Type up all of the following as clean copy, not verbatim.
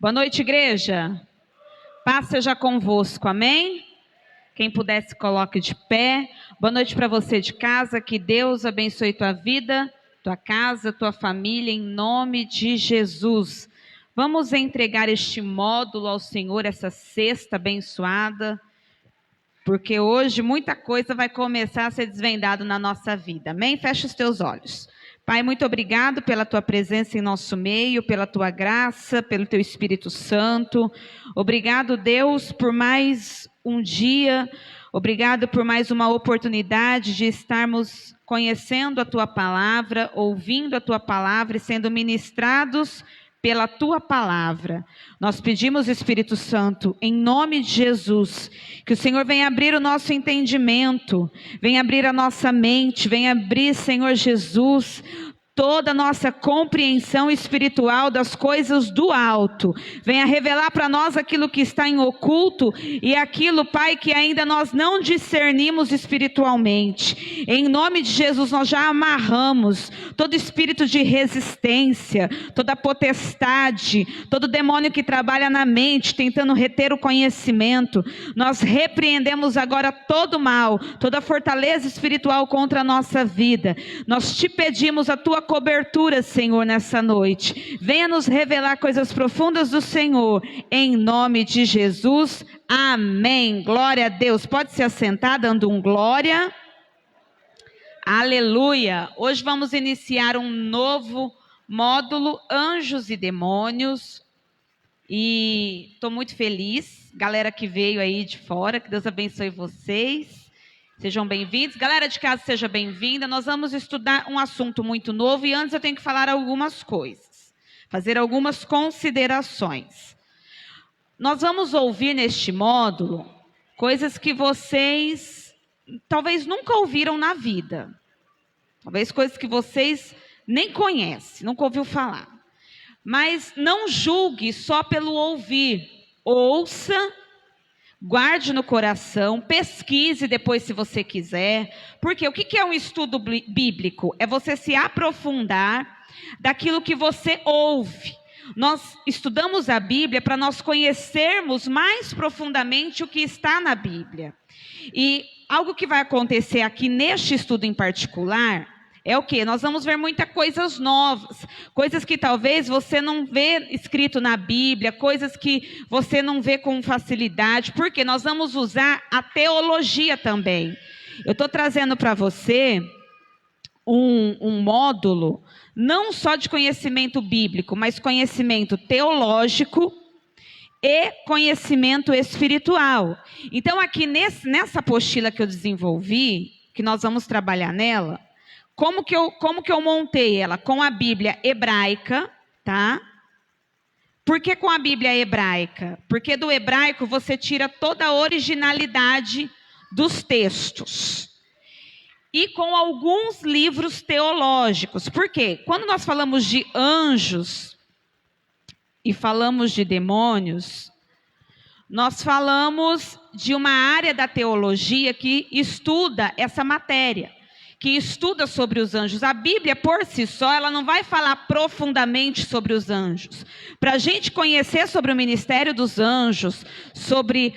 Boa noite, igreja. Paz seja convosco, amém? Quem puder se coloque de pé. Boa noite para você de casa, que Deus abençoe tua vida, tua casa, tua família, em nome de Jesus. Vamos entregar este módulo ao Senhor, essa sexta abençoada, porque hoje muita coisa vai começar a ser desvendada na nossa vida, amém? Fecha os teus olhos. Pai, muito obrigado pela tua presença em nosso meio, pela tua graça, pelo teu Espírito Santo. Obrigado, Deus, por mais um dia. Obrigado por mais uma oportunidade de estarmos conhecendo a tua palavra, ouvindo a tua palavra e sendo ministrados pela tua palavra. Nós pedimos, Espírito Santo, em nome de Jesus, que o Senhor venha abrir o nosso entendimento, venha abrir a nossa mente, venha abrir, Senhor Jesus, toda a nossa compreensão espiritual das coisas do alto. Venha revelar para nós aquilo que está em oculto e aquilo, Pai, que ainda nós não discernimos espiritualmente. Em nome de Jesus, nós já amarramos todo espírito de resistência, toda potestade, todo demônio que trabalha na mente, tentando reter o conhecimento. Nós repreendemos agora todo mal, toda fortaleza espiritual contra a nossa vida. Nós te pedimos a tua cobertura, Senhor, nessa noite. Venha nos revelar coisas profundas do Senhor, em nome de Jesus. Amém. Glória a Deus. Pode se assentar dando um glória. Aleluia. Hoje vamos iniciar um novo módulo, Anjos e Demônios. E estou muito feliz. Galera que veio aí de fora, que Deus abençoe vocês. Sejam bem-vindos. Galera de casa, seja bem-vinda. Nós vamos estudar um assunto muito novo e antes eu tenho que falar algumas coisas, fazer algumas considerações. Nós vamos ouvir neste módulo coisas que vocês talvez nunca ouviram na vida. Talvez coisas que vocês nem conhecem, nunca ouviu falar. Mas não julgue só pelo ouvir. Ouça, guarde no coração, pesquise depois se você quiser. Porque o que é um estudo bíblico? É você se aprofundar daquilo que você ouve. Nós estudamos a Bíblia para nós conhecermos mais profundamente o que está na Bíblia. E algo que vai acontecer aqui neste estudo em particular é o quê? Nós vamos ver muitas coisas novas, coisas que talvez você não vê escrito na Bíblia, coisas que você não vê com facilidade, porque nós vamos usar a teologia também. Eu estou trazendo para você um módulo, não só de conhecimento bíblico, mas conhecimento teológico e conhecimento espiritual. Então aqui nessa apostila que eu desenvolvi, que nós vamos trabalhar nela, como que eu montei ela? Com a Bíblia hebraica, tá? Por que com a Bíblia hebraica? Porque do hebraico você tira toda a originalidade dos textos. E com alguns livros teológicos. Por quê? Quando nós falamos de anjos e falamos de demônios, nós falamos de uma área da teologia que estuda essa matéria, que estuda sobre os anjos. A Bíblia, por si só, ela não vai falar profundamente sobre os anjos. Para a gente conhecer sobre o ministério dos anjos, sobre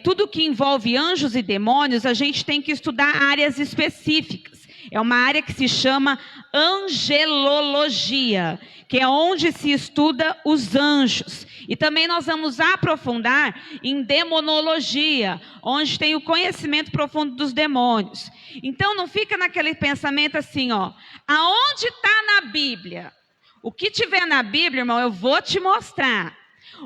tudo que envolve anjos e demônios, a gente tem que estudar áreas específicas. É uma área que se chama angelologia, que é onde se estuda os anjos. E também nós vamos aprofundar em demonologia, onde tem o conhecimento profundo dos demônios. Então não fica naquele pensamento assim, ó, aonde está na Bíblia? O que tiver na Bíblia, irmão, eu vou te mostrar.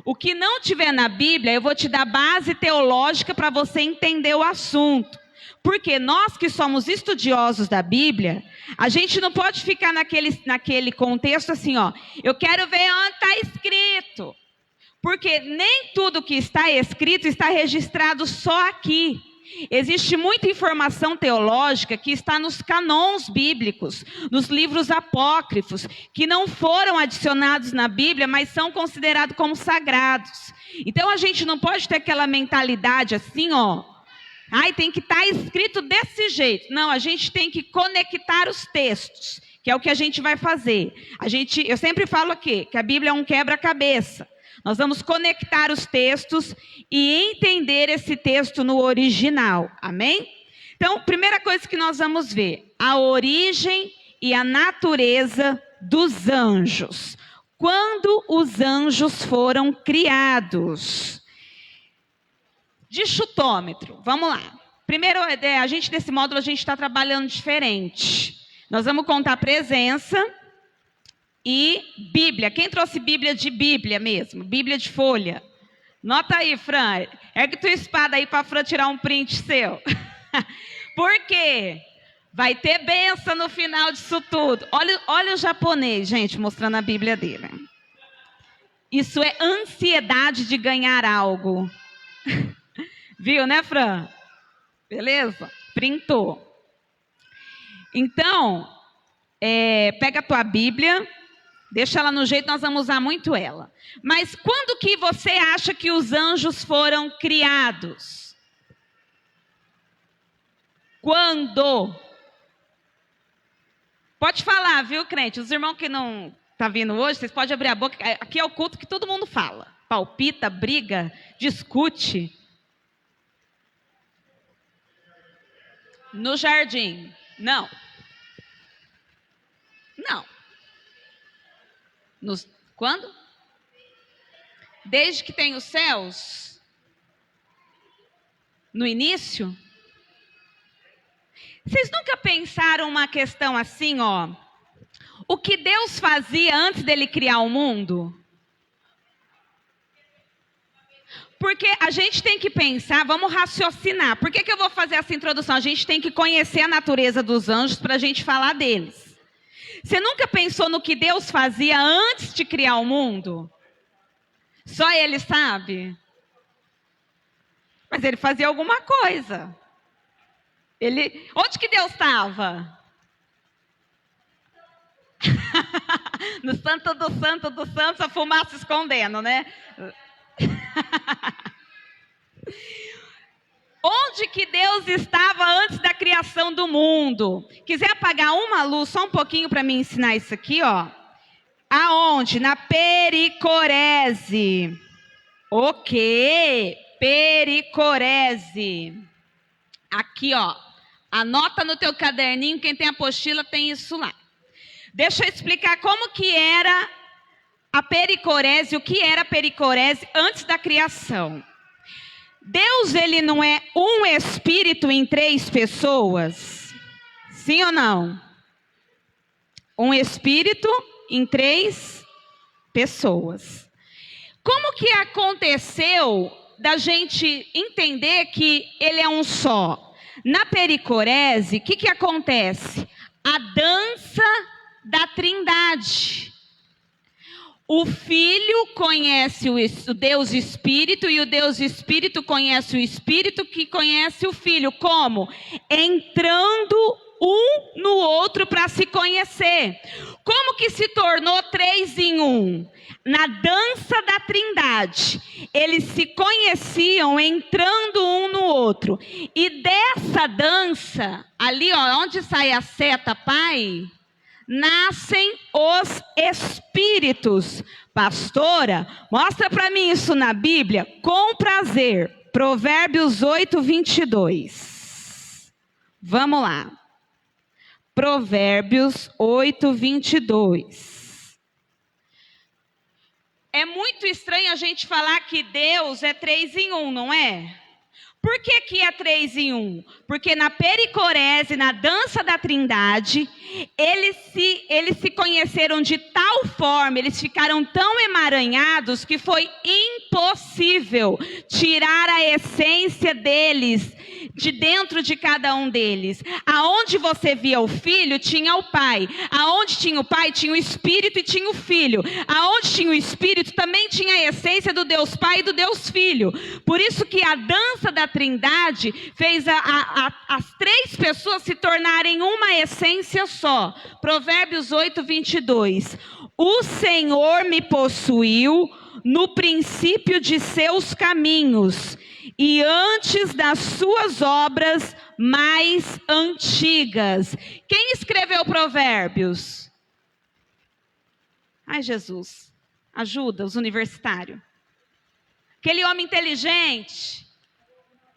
O que não tiver na Bíblia, eu vou te dar base teológica para você entender o assunto. Porque nós que somos estudiosos da Bíblia, a gente não pode ficar naquele contexto assim, ó, eu quero ver onde está escrito. Porque nem tudo que está escrito está registrado só aqui. Existe muita informação teológica que está nos canons bíblicos, nos livros apócrifos, que não foram adicionados na Bíblia, mas são considerados como sagrados. Então a gente não pode ter aquela mentalidade assim, ó, ai, tem que estar escrito desse jeito. Não, a gente tem que conectar os textos, que é o que a gente vai fazer. Eu sempre falo aqui, que a Bíblia é um quebra-cabeça. Nós vamos conectar os textos e entender esse texto no original. Amém? Então, primeira coisa que nós vamos ver, a origem e a natureza dos anjos. Quando os anjos foram criados? De chutômetro, vamos lá. Primeiro, a gente nesse módulo, a gente está trabalhando diferente. Nós vamos contar presença e Bíblia. Quem trouxe Bíblia de Bíblia mesmo? Bíblia de folha. Nota aí, Fran. Ergue tua espada aí para a Fran tirar um print seu. Por quê? Vai ter bênção no final disso tudo. Olha o japonês, gente, mostrando a Bíblia dele. Isso é ansiedade de ganhar algo. Viu, né, Fran? Beleza? Printou. Então, pega a tua Bíblia, deixa ela no jeito, nós vamos usar muito ela. Mas quando que você acha que os anjos foram criados? Quando? Pode falar, viu, crente? Os irmãos que não estão vindo hoje, vocês podem abrir a boca. Aqui é o culto que todo mundo fala. Palpita, briga, discute. No jardim. Não. Não. Quando? Desde que tem os céus? No início? Vocês nunca pensaram uma questão assim, ó? O que Deus fazia antes dele criar o mundo? Porque a gente tem que pensar, vamos raciocinar. Por que eu vou fazer essa introdução? A gente tem que conhecer a natureza dos anjos para a gente falar deles. Você nunca pensou no que Deus fazia antes de criar o mundo? Só Ele sabe. Mas Ele fazia alguma coisa. Onde que Deus estava? No santo dos santos, a fumaça escondendo, né? Onde que Deus estava antes da criação do mundo? Quiser apagar uma luz só um pouquinho para me ensinar isso aqui, ó. Aonde? Na pericorese. O quê? Pericorese. Aqui, ó. Anota no teu caderninho, quem tem apostila tem isso lá. Deixa eu explicar como que era a pericorese, o que era a pericorese antes da criação. Deus, ele não é um espírito em 3 pessoas? Sim ou não? Um espírito em 3 pessoas. Como que aconteceu da gente entender que ele é um só? Na pericorese, o que acontece? A dança da Trindade. O Filho conhece o Deus Espírito e o Deus Espírito conhece o Espírito que conhece o Filho. Como? Entrando um no outro para se conhecer. Como que se tornou 3 em 1? Na dança da Trindade. Eles se conheciam entrando um no outro. E dessa dança, ali ó, onde sai a seta Pai, nascem os espíritos. Pastora, mostra para mim isso na Bíblia, com prazer. Provérbios 8, 22. Vamos lá. Provérbios 8, 22. É muito estranho a gente falar que Deus é 3 em 1, não é? Por que que é 3 em 1? Porque na pericorese, na dança da Trindade, eles se conheceram de tal forma, eles ficaram tão emaranhados que foi impossível tirar a essência deles de dentro de cada um deles. Aonde você via o Filho, tinha o Pai. Aonde tinha o Pai, tinha o Espírito e tinha o Filho. Aonde tinha o Espírito, também tinha a essência do Deus Pai e do Deus Filho. Por isso que a dança da Trindade fez as 3 pessoas se tornarem uma essência só. Provérbios 8, 22. O Senhor me possuiu no princípio de seus caminhos e antes das suas obras mais antigas. Quem escreveu Provérbios? Ai, Jesus, ajuda os universitários. Aquele homem inteligente.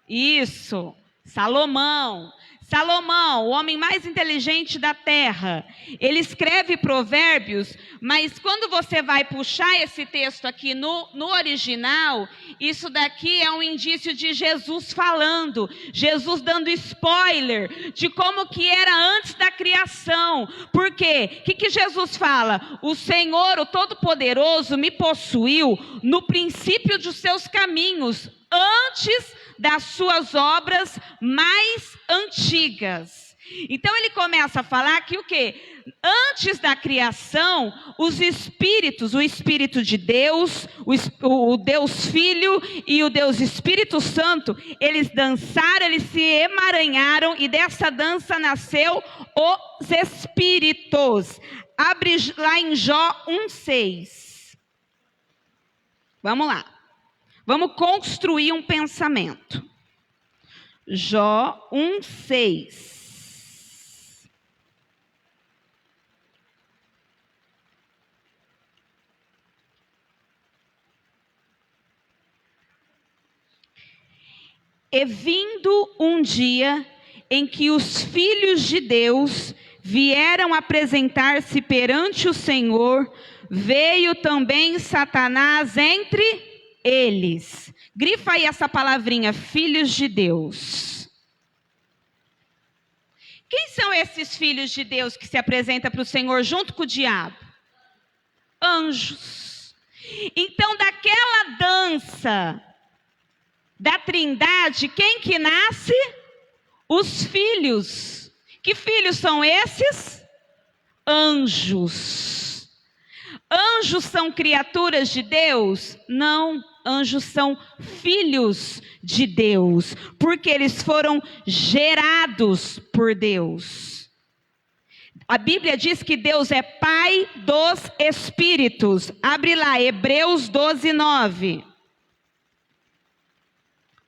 Isso, Salomão. Salomão, o homem mais inteligente da terra, ele escreve Provérbios, mas quando você vai puxar esse texto aqui no original, isso daqui é um indício de Jesus falando, Jesus dando spoiler de como que era antes da criação. Por quê? O que Jesus fala? O Senhor, o Todo-Poderoso, me possuiu no princípio dos seus caminhos, antes das suas obras mais antigas. Então ele começa a falar que o quê? Antes da criação, os espíritos, o Espírito de Deus, o Deus Filho e o Deus Espírito Santo, eles dançaram, eles se emaranharam e dessa dança nasceu os espíritos. Abre lá em Jó 1:6. Vamos lá. Vamos construir um pensamento. Jó 1:6. E vindo um dia em que os filhos de Deus vieram apresentar-se perante o Senhor, veio também Satanás entre eles. Grifa aí essa palavrinha, filhos de Deus. Quem são esses filhos de Deus que se apresentam para o Senhor junto com o diabo? Anjos. Então, daquela dança da Trindade, quem que nasce? Os filhos. Que filhos são esses? Anjos. Anjos são criaturas de Deus? Não, anjos são filhos de Deus, porque eles foram gerados por Deus. A Bíblia diz que Deus é Pai dos Espíritos. Abre lá, Hebreus 12:9.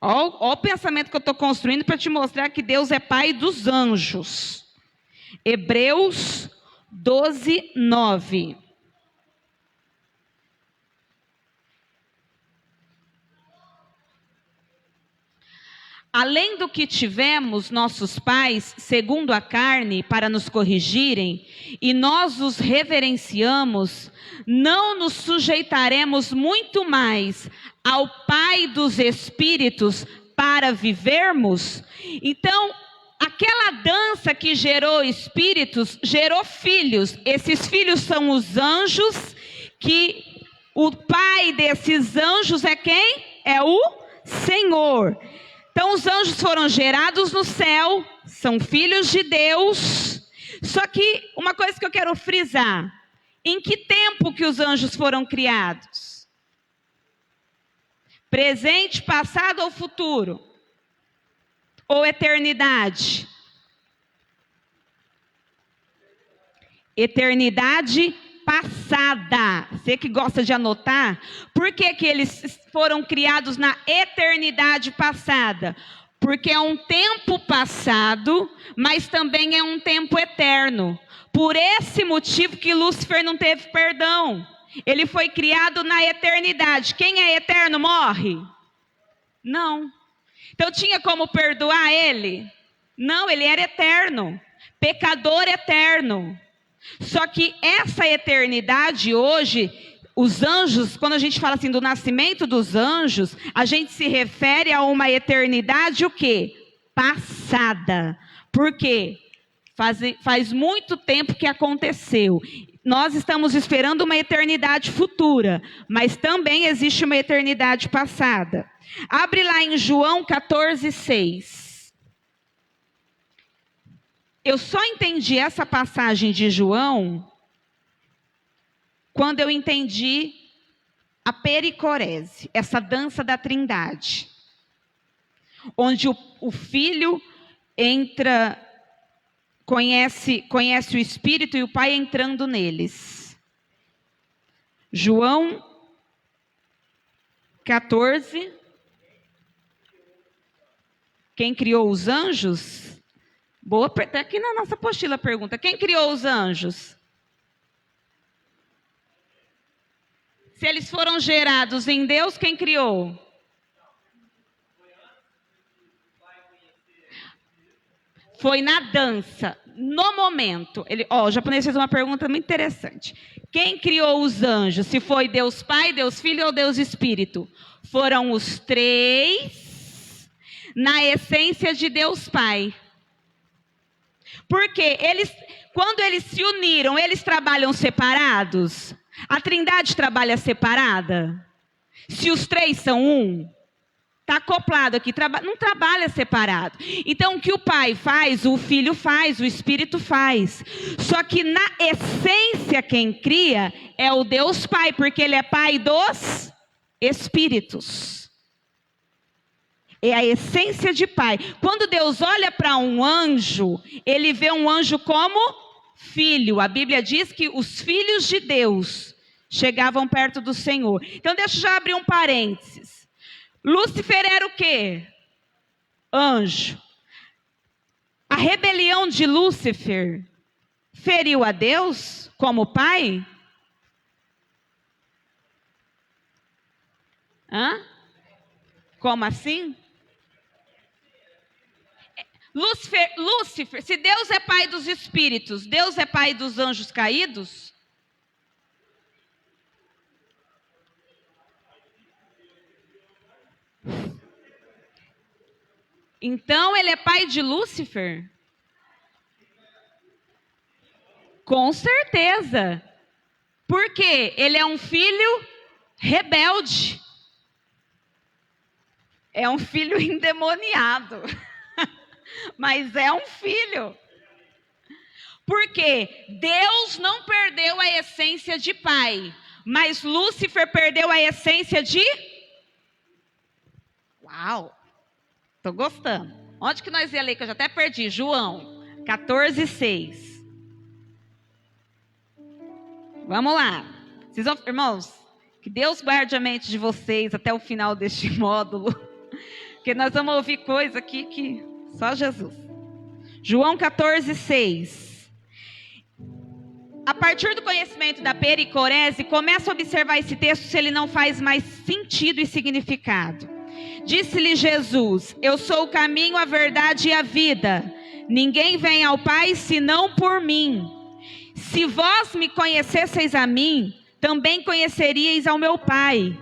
Olha o pensamento que eu estou construindo para te mostrar que Deus é Pai dos anjos. Hebreus 12:9. Além do que tivemos nossos pais, segundo a carne, para nos corrigirem, e nós os reverenciamos, não nos sujeitaremos muito mais ao Pai dos Espíritos para vivermos? Então, aquela dança que gerou espíritos, gerou filhos. Esses filhos são os anjos, que o pai desses anjos é quem? É o Senhor. Então os anjos foram gerados no céu, são filhos de Deus. Só que uma coisa que eu quero frisar, em que tempo que os anjos foram criados? Presente, passado ou futuro? Ou eternidade? Eternidade passada. Você que gosta de anotar, por que que eles foram criados na eternidade passada? Porque é um tempo passado, mas também é um tempo eterno. Por esse motivo que Lúcifer não teve perdão. Ele foi criado na eternidade. Quem é eterno morre? Não. Então tinha como perdoar ele? Não, ele era eterno. Pecador eterno. Só que essa eternidade hoje, os anjos, quando a gente fala assim do nascimento dos anjos, a gente se refere a uma eternidade o quê? Passada. Por quê? Faz muito tempo que aconteceu. Nós estamos esperando uma eternidade futura, mas também existe uma eternidade passada. Abre lá em João 14:6. Eu só entendi essa passagem de João quando eu entendi a pericorese, essa dança da Trindade, onde o Filho entra, conhece o Espírito e o Pai entrando neles. João 14. Quem criou os anjos? Boa, até aqui na nossa apostila pergunta. Quem criou os anjos? Se eles foram gerados em Deus, quem criou? Foi na dança, no momento. O japonês fez uma pergunta muito interessante. Quem criou os anjos? Se foi Deus Pai, Deus Filho ou Deus Espírito? Foram os três na essência de Deus Pai. Porque quando eles se uniram, eles trabalham separados? A Trindade trabalha separada? Se os três são um? Está acoplado aqui, não trabalha separado. Então, o que o Pai faz, o Filho faz, o Espírito faz. Só que na essência quem cria é o Deus Pai, porque Ele é Pai dos Espíritos. É a essência de Pai. Quando Deus olha para um anjo, Ele vê um anjo como filho. A Bíblia diz que os filhos de Deus chegavam perto do Senhor. Então, deixa eu já abrir um parênteses. Lúcifer era o quê? Anjo. A rebelião de Lúcifer feriu a Deus como pai? Como assim? Lúcifer, se Deus é pai dos espíritos, Deus é pai dos anjos caídos? Então ele é pai de Lúcifer? Com certeza. Porque ele é um filho rebelde. É um filho endemoniado. Mas é um filho. Porque Deus não perdeu a essência de pai. Mas Lúcifer perdeu a essência de... Uau! Estou gostando. Onde que nós ia ler, que eu já até perdi? João 14:6. Vamos lá. Irmãos, que Deus guarde a mente de vocês até o final deste módulo. Porque nós vamos ouvir coisa aqui que só Jesus. João 14:6. A partir do conhecimento da pericorese, começa a observar esse texto se ele não faz mais sentido e significado. Disse-lhe Jesus: eu sou o caminho, a verdade e a vida. Ninguém vem ao Pai senão por mim. Se vós me conhecesseis a mim, também conheceríeis ao meu Pai.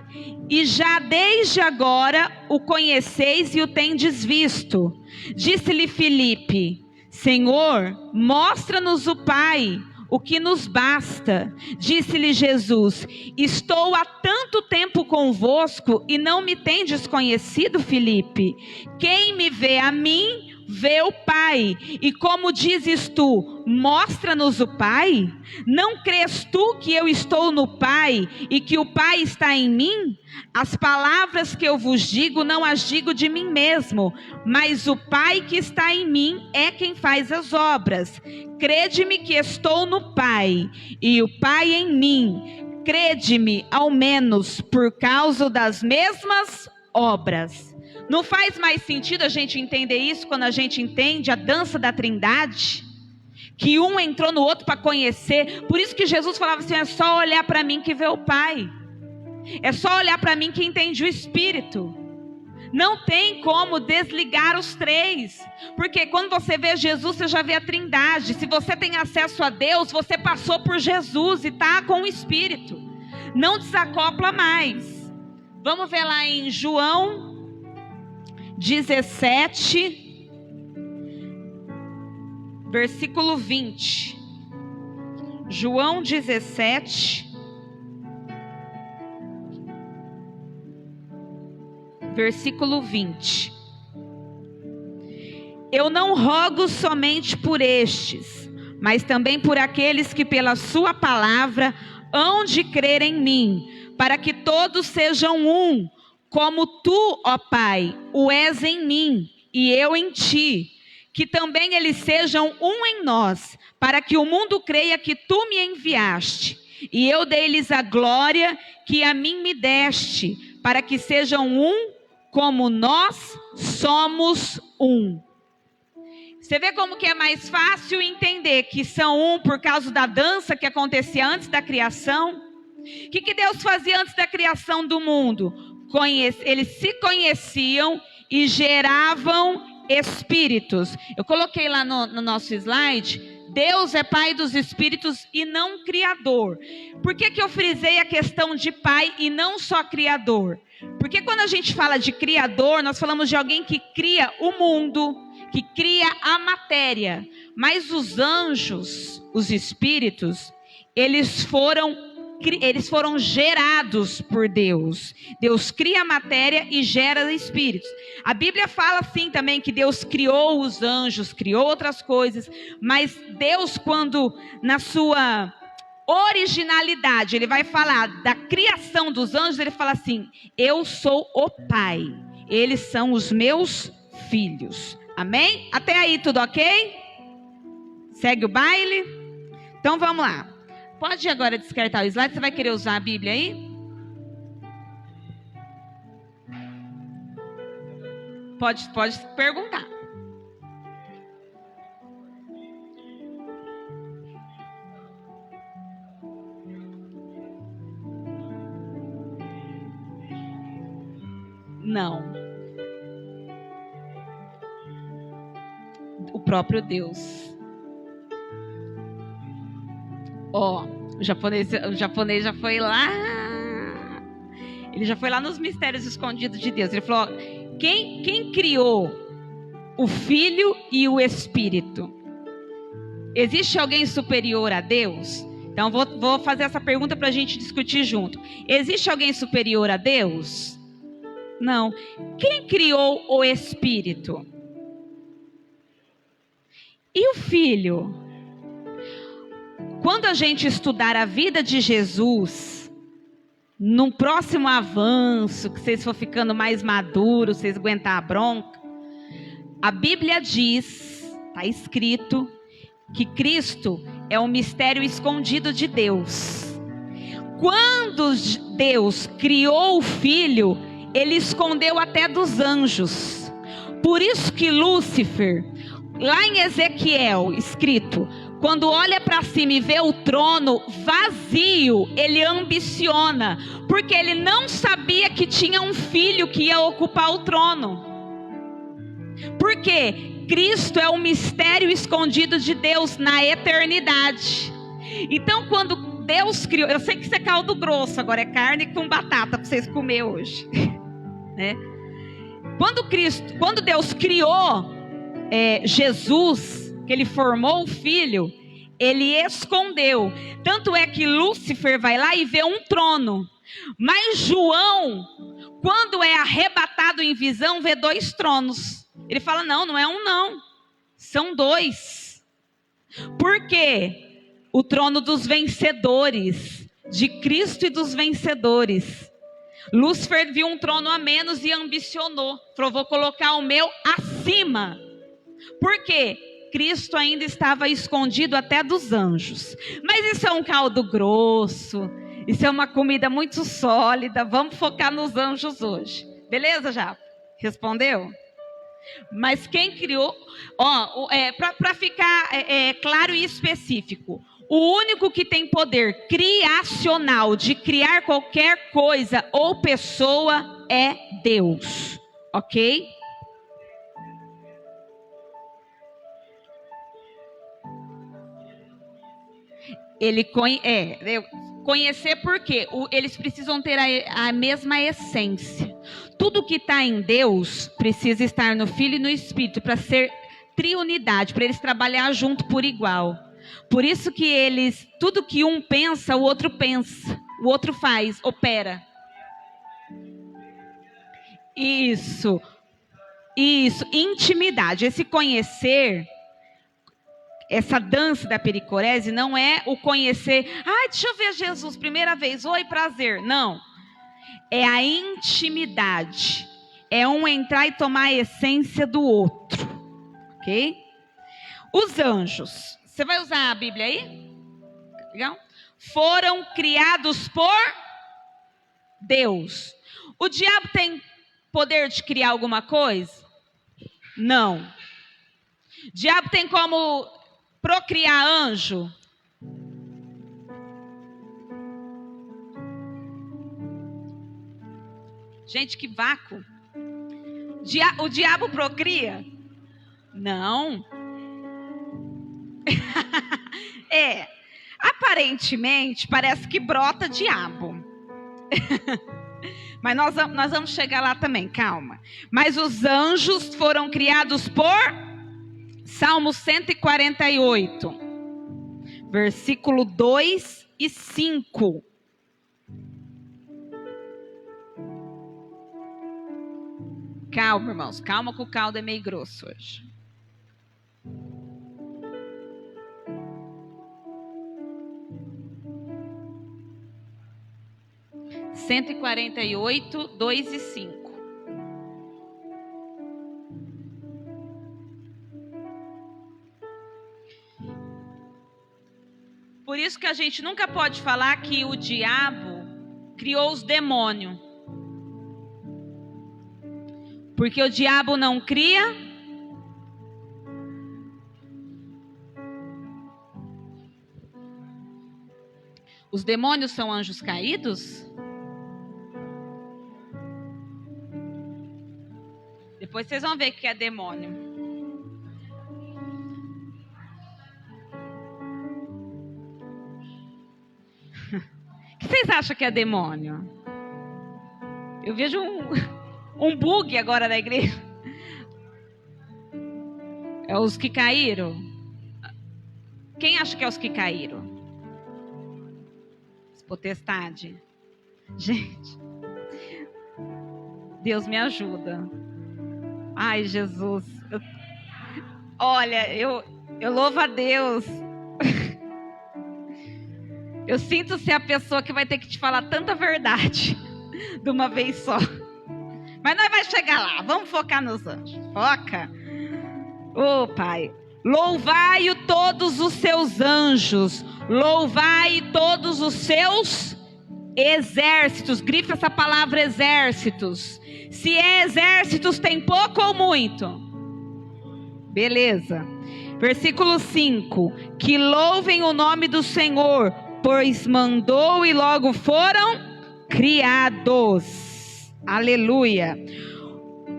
E já desde agora o conheceis e o tendes visto. Disse-lhe Filipe: Senhor, mostra-nos o Pai, o que nos basta. Disse-lhe Jesus: estou há tanto tempo convosco e não me tendes conhecido, Filipe? Quem me vê a mim, vê o Pai. E como dizes tu, mostra-nos o Pai? Não crês tu que eu estou no Pai e que o Pai está em mim? As palavras que eu vos digo, não as digo de mim mesmo, mas o Pai que está em mim é quem faz as obras. Crede-me que estou no Pai e o Pai em mim. Crede-me, ao menos, por causa das mesmas obras. Não faz mais sentido a gente entender isso quando a gente entende a dança da Trindade? Que um entrou no outro para conhecer. Por isso que Jesus falava assim: é só olhar para mim que vê o Pai. É só olhar para mim que entende o Espírito. Não tem como desligar os três. Porque quando você vê Jesus, você já vê a Trindade. Se você tem acesso a Deus, você passou por Jesus e está com o Espírito. Não desacopla mais. Vamos ver lá em João 17, versículo 20. João 17, versículo 20. Eu não rogo somente por estes, mas também por aqueles que pela sua palavra hão de crer em mim, para que todos sejam um, como tu, ó Pai, o és em mim e eu em ti, que também eles sejam um em nós, para que o mundo creia que tu me enviaste. E eu dei-lhes a glória que a mim me deste, para que sejam um, como nós somos um. Você vê como que é mais fácil entender que são um por causa da dança que acontecia antes da criação? O que Deus fazia antes da criação do mundo? Eles se conheciam e geravam espíritos. Eu coloquei lá no nosso slide, Deus é pai dos espíritos e não criador. Por que eu frisei a questão de pai e não só criador? Porque quando a gente fala de criador, nós falamos de alguém que cria o mundo, que cria a matéria. Mas os anjos, os espíritos, eles foram gerados por Deus. Deus cria a matéria e gera espíritos. A Bíblia fala assim também que Deus criou os anjos, criou outras coisas, mas Deus, quando na sua originalidade, ele vai falar da criação dos anjos, ele fala assim: eu sou o Pai, eles são os meus filhos. Amém? Até aí tudo ok? Segue o baile? Então vamos lá. Pode agora descartar o slide. Você vai querer usar a Bíblia aí? Pode perguntar. Não. O próprio Deus. O japonês já foi lá. Ele já foi lá nos mistérios escondidos de Deus. Ele falou: quem criou o Filho e o Espírito? Existe alguém superior a Deus? Então vou fazer essa pergunta para a gente discutir junto. Existe alguém superior a Deus? Não. Quem criou o Espírito? E o Filho? Quando a gente estudar a vida de Jesus, num próximo avanço, que vocês for ficando mais maduros, vocês aguentar a bronca, a Bíblia diz, está escrito, que Cristo é o mistério escondido de Deus. Quando Deus criou o Filho, ele escondeu até dos anjos. Por isso que Lúcifer, lá em Ezequiel, escrito, quando olha para cima e vê o trono vazio, ele ambiciona, porque ele não sabia que tinha um filho que ia ocupar o trono. Porque Cristo é o mistério escondido de Deus na eternidade. Então, quando Deus criou, eu sei que isso é caldo grosso, agora é carne com batata para vocês comer hoje, né? Quando Deus criou Jesus, que ele formou o Filho, ele escondeu. Tanto é que Lúcifer vai lá e vê um trono. Mas João, quando é arrebatado em visão, vê 2 tronos. Ele fala: não é um não, são 2. Por quê? O trono dos vencedores, de Cristo e dos vencedores. Lúcifer viu um trono a menos e ambicionou. Falou: vou colocar o meu acima. Por quê? Cristo ainda estava escondido até dos anjos. Mas isso é um caldo grosso. Isso é uma comida muito sólida. Vamos focar nos anjos hoje. Beleza, já? Respondeu? Mas quem criou... para ficar claro e específico, o único que tem poder criacional de criar qualquer coisa ou pessoa é Deus. Ok? Conhecer porque eles precisam ter a mesma essência. Tudo que está em Deus precisa estar no Filho e no Espírito para ser triunidade, para eles trabalhar junto por igual. Por isso que tudo que um pensa, o outro pensa, o outro faz, opera. Isso, intimidade. Esse conhecer, essa dança da pericorese não é o conhecer, deixa eu ver Jesus, primeira vez, oi, prazer. Não, é a intimidade, é um entrar e tomar a essência do outro, ok? Os anjos, você vai usar a Bíblia aí? Legal? Foram criados por Deus. O diabo tem poder de criar alguma coisa? Não. O diabo tem como procriar anjo? Gente, que vácuo. O diabo procria? Não. Aparentemente, parece que brota diabo. Mas nós vamos chegar lá também, calma. Mas os anjos foram criados por Salmo 148, versículo 2 e 5. Calma, irmãos, calma que o caldo é meio grosso hoje. Cento e 148, 2 e 5. Por isso que a gente nunca pode falar que o diabo criou os demônios. Porque o diabo não cria. Os demônios são anjos caídos? Depois vocês vão ver o que é demônio. O que vocês acham que é demônio? Eu vejo um bug agora na igreja. É os que caíram? Quem acha que é os que caíram? Potestade. Gente, Deus me ajuda. Ai, Jesus. Olha, eu louvo a Deus. Eu sinto ser a pessoa que vai ter que te falar tanta verdade de uma vez só. Mas nós vamos chegar lá. Vamos focar nos anjos. Foca. Ô, Pai. Louvai-o todos os seus anjos. Louvai todos os seus exércitos. Grifa essa palavra exércitos. Se é exércitos, tem pouco ou muito? Beleza. Versículo 5. Que louvem o nome do Senhor, pois mandou e logo foram criados. Aleluia.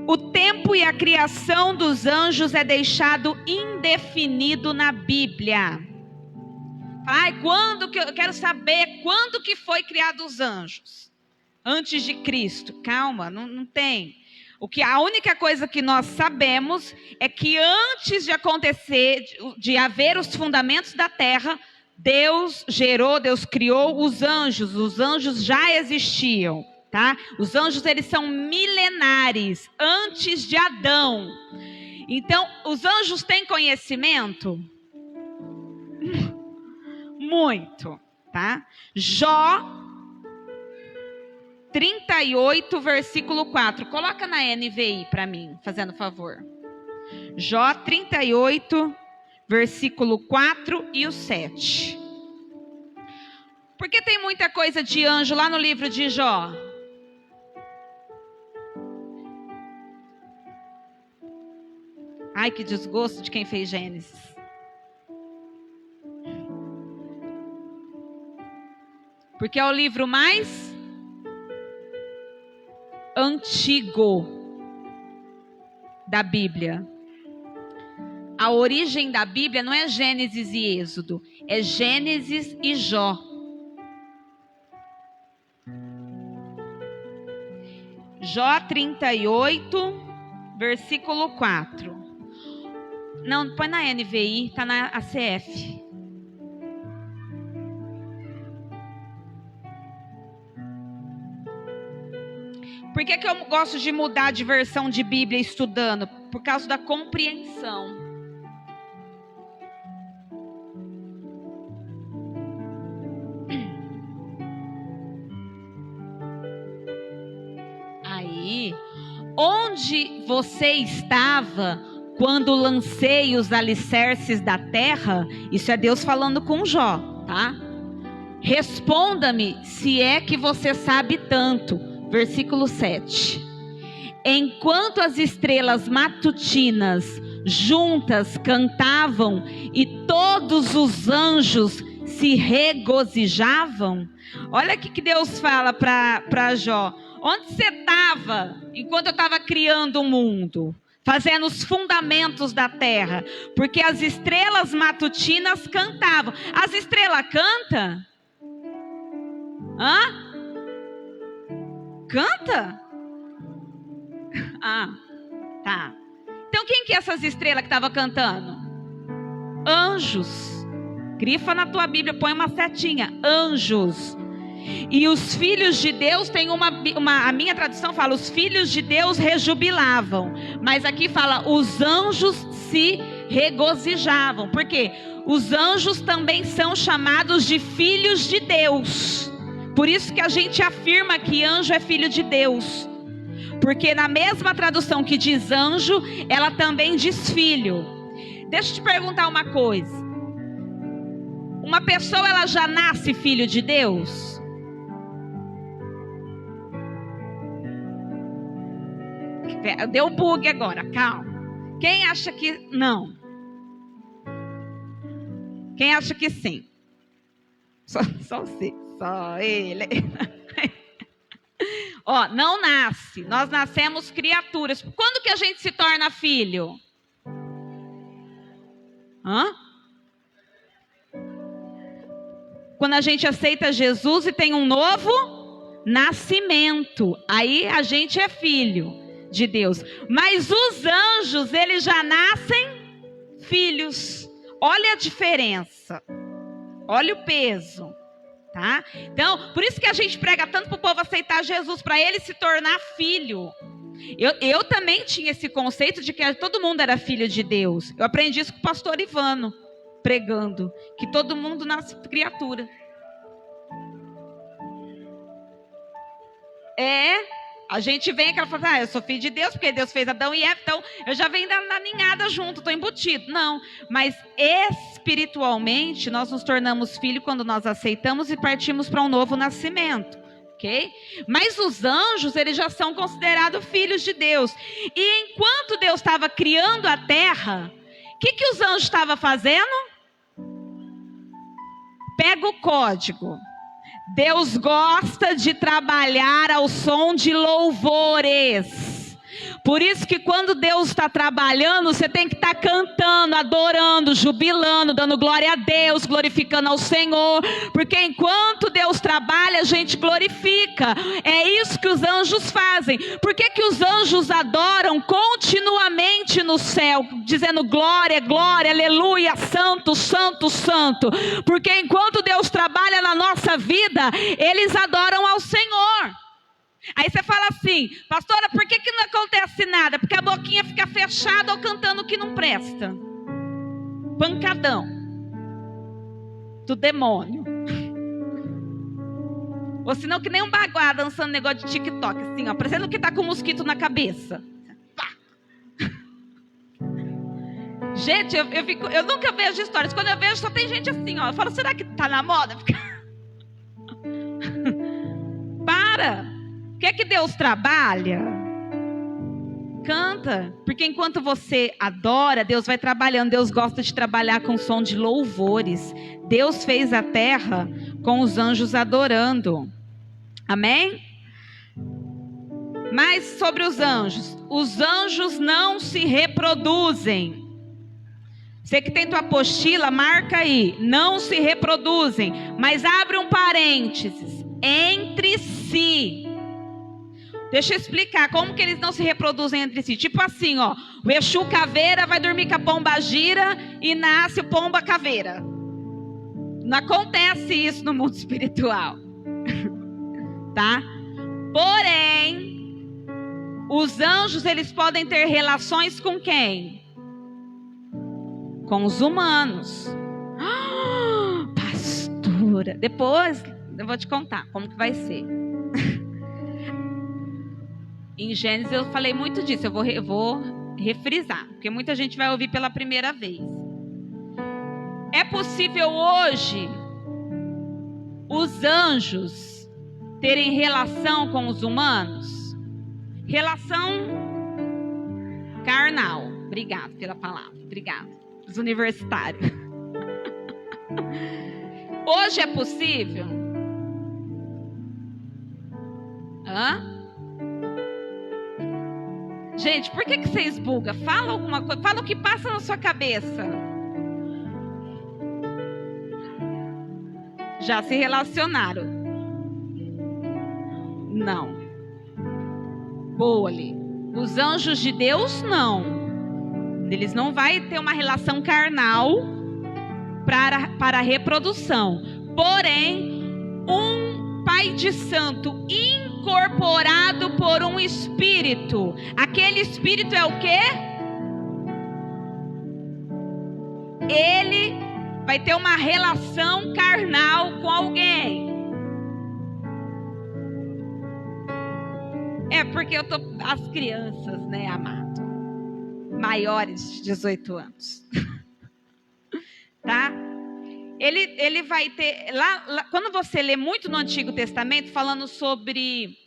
O tempo e a criação dos anjos é deixado indefinido na Bíblia. Ai, quando que eu quero saber quando que foi criado os anjos? Antes de Cristo. Calma, não tem. A única coisa que nós sabemos é que antes de acontecer, de haver os fundamentos da terra, Deus criou os anjos. Os anjos já existiam, tá? Os anjos, eles são milenares, antes de Adão. Então, os anjos têm conhecimento? Muito, tá? Jó 38, versículo 4. Coloca na NVI para mim, fazendo favor. Jó 38, versículo 4 e o 7. Porque tem muita coisa de anjo lá no livro de Jó. Ai, que desgosto de quem fez Gênesis. Porque é o livro mais antigo da Bíblia. A origem da Bíblia não é Gênesis e Êxodo, é Gênesis e Jó. Jó 38, versículo 4. Não, põe na NVI, está na ACF. Por que eu gosto de mudar de versão de Bíblia estudando? Por causa da compreensão. Aí, onde você estava quando lancei os alicerces da terra? Isso é Deus falando com Jó, tá? Responda-me se é que você sabe tanto. Versículo 7. Enquanto as estrelas matutinas juntas cantavam e todos os anjos se regozijavam. Olha o que Deus fala para Jó. Onde você estava enquanto eu estava criando o mundo? Fazendo os fundamentos da terra. Porque as estrelas matutinas cantavam. As estrelas cantam? Hã? Canta? Ah, tá. Então quem que é essas estrelas que estavam cantando? Anjos. Grifa na tua Bíblia, põe uma setinha. Anjos. E os filhos de Deus tem a minha tradução fala, os filhos de Deus rejubilavam. Mas aqui fala, os anjos se regozijavam. Por quê? Os anjos também são chamados de filhos de Deus. Por isso que a gente afirma que anjo é filho de Deus. Porque na mesma tradução que diz anjo, ela também diz filho. Deixa eu te perguntar uma coisa. Uma pessoa, ela já nasce filho de Deus? Deu bug agora, calma. Quem acha que não? Quem acha que sim? Só você, só ele. Ó, não nasce. Nós nascemos criaturas. Quando que a gente se torna filho? Hã? Quando a gente aceita Jesus e tem um novo nascimento. Aí a gente é filho de Deus. Mas os anjos, eles já nascem filhos. Olha a diferença. Olha o peso. Tá? Então, por isso que a gente prega tanto para o povo aceitar Jesus, para ele se tornar filho. Eu também tinha esse conceito de que todo mundo era filho de Deus. Eu aprendi isso com o pastor Ivano, pregando, que todo mundo nasce criatura. A gente vem aquela fala, eu sou filho de Deus, porque Deus fez Adão e Eva, então eu já venho da ninhada junto, estou embutido. Não, mas espiritualmente nós nos tornamos filhos quando nós aceitamos e partimos para um novo nascimento, ok? Mas os anjos, eles já são considerados filhos de Deus. E enquanto Deus estava criando a terra, o que os anjos estavam fazendo? Pega o código. Deus gosta de trabalhar ao som de louvores. Por isso que quando Deus está trabalhando, você tem que estar cantando, adorando, jubilando, dando glória a Deus, glorificando ao Senhor. Porque enquanto Deus trabalha, a gente glorifica. É isso que os anjos fazem. Por que os anjos adoram continuamente no céu, dizendo glória, glória, aleluia, santo, santo, santo? Porque enquanto Deus trabalha na nossa vida, eles adoram ao Senhor. Aí você fala assim, pastora, por que não acontece nada? Porque a boquinha fica fechada ou cantando o que não presta. Pancadão do demônio. Ou senão que nem um baguá dançando negócio de TikTok, assim, ó, parecendo que tá com um mosquito na cabeça. Pá. Gente, eu nunca vejo histórias. Quando eu vejo, só tem gente assim, ó. Eu falo, será que tá na moda? Para! Quer que Deus trabalha? Canta, porque enquanto você adora, Deus vai trabalhando. Deus gosta de trabalhar com som de louvores. Deus fez a terra com os anjos adorando. Amém? Mas sobre os anjos não se reproduzem. Você que tem tua apostila, marca aí. Não se reproduzem, mas abre um parênteses. Entre si. Deixa eu explicar como que eles não se reproduzem entre si. Tipo assim, ó, o Exu caveira vai dormir com a pomba gira e nasce o pomba caveira. Não acontece isso no mundo espiritual. Tá? Porém, os anjos, eles podem ter relações com quem? Com os humanos. Pastora, depois eu vou te contar como que vai ser. Em Gênesis eu falei muito disso, eu vou refrisar, porque muita gente vai ouvir pela primeira vez. É possível hoje os anjos terem relação com os humanos? Relação carnal. Obrigado pela palavra, obrigado. Os universitários. Hoje é possível? Gente, por que vocês bugam? Fala alguma coisa, fala o que passa na sua cabeça. Já se relacionaram? Não. Boa ali. Os anjos de Deus, não. Eles não vão ter uma relação carnal para a reprodução. Porém, um pai de santo incorporado por um espírito. Aquele espírito é o quê? Ele vai ter uma relação carnal com alguém. É porque eu tô as crianças, né, amado? Maiores de 18 anos. Tá? Ele vai ter lá, quando você lê muito no Antigo Testamento, falando sobre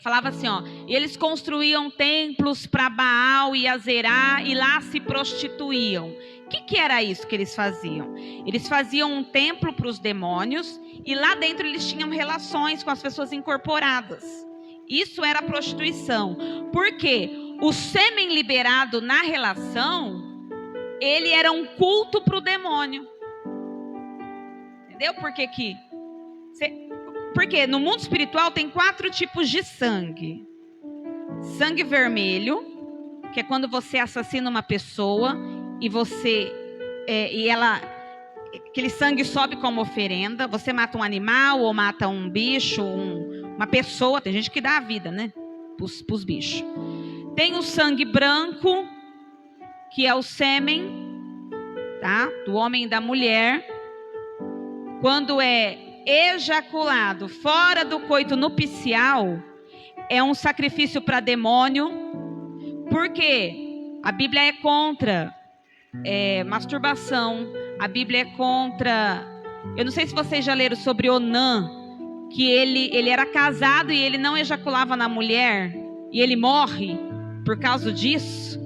falava assim, ó, eles construíam templos para Baal e Azerá e lá se prostituíam. O que era isso que eles faziam? Eles faziam um templo para os demônios e lá dentro eles tinham relações com as pessoas incorporadas. Isso era prostituição. Por quê? O sêmen liberado na relação, ele era um culto para o demônio. Entendeu? Porque no mundo espiritual tem 4 tipos de sangue. Sangue vermelho, que é quando você assassina uma pessoa e aquele sangue sobe como oferenda. Você mata um animal ou mata um bicho, uma pessoa. Tem gente que dá a vida, né? Pros bichos. Tem o sangue branco, que é o sêmen, tá? Do homem e da mulher. Quando é ejaculado fora do coito nupcial, é um sacrifício para demônio. Por quê? A Bíblia é contra masturbação. A Bíblia é contra... Eu não sei se vocês já leram sobre Onã, que ele era casado e ele não ejaculava na mulher, e ele morre por causa disso.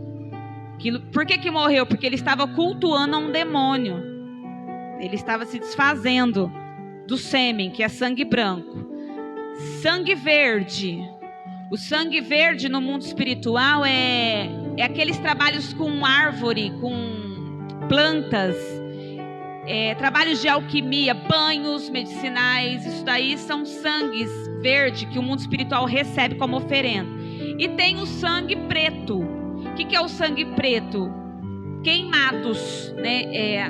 Por que morreu? Porque ele estava cultuando a um demônio. Ele estava se desfazendo do sêmen, que é sangue branco. Sangue verde. O sangue verde no mundo espiritual é aqueles trabalhos com árvore, com plantas, trabalhos de alquimia, banhos medicinais. Isso daí são sangues verdes que o mundo espiritual recebe como oferenda. E tem o sangue preto. O que é o sangue preto? Queimados, né?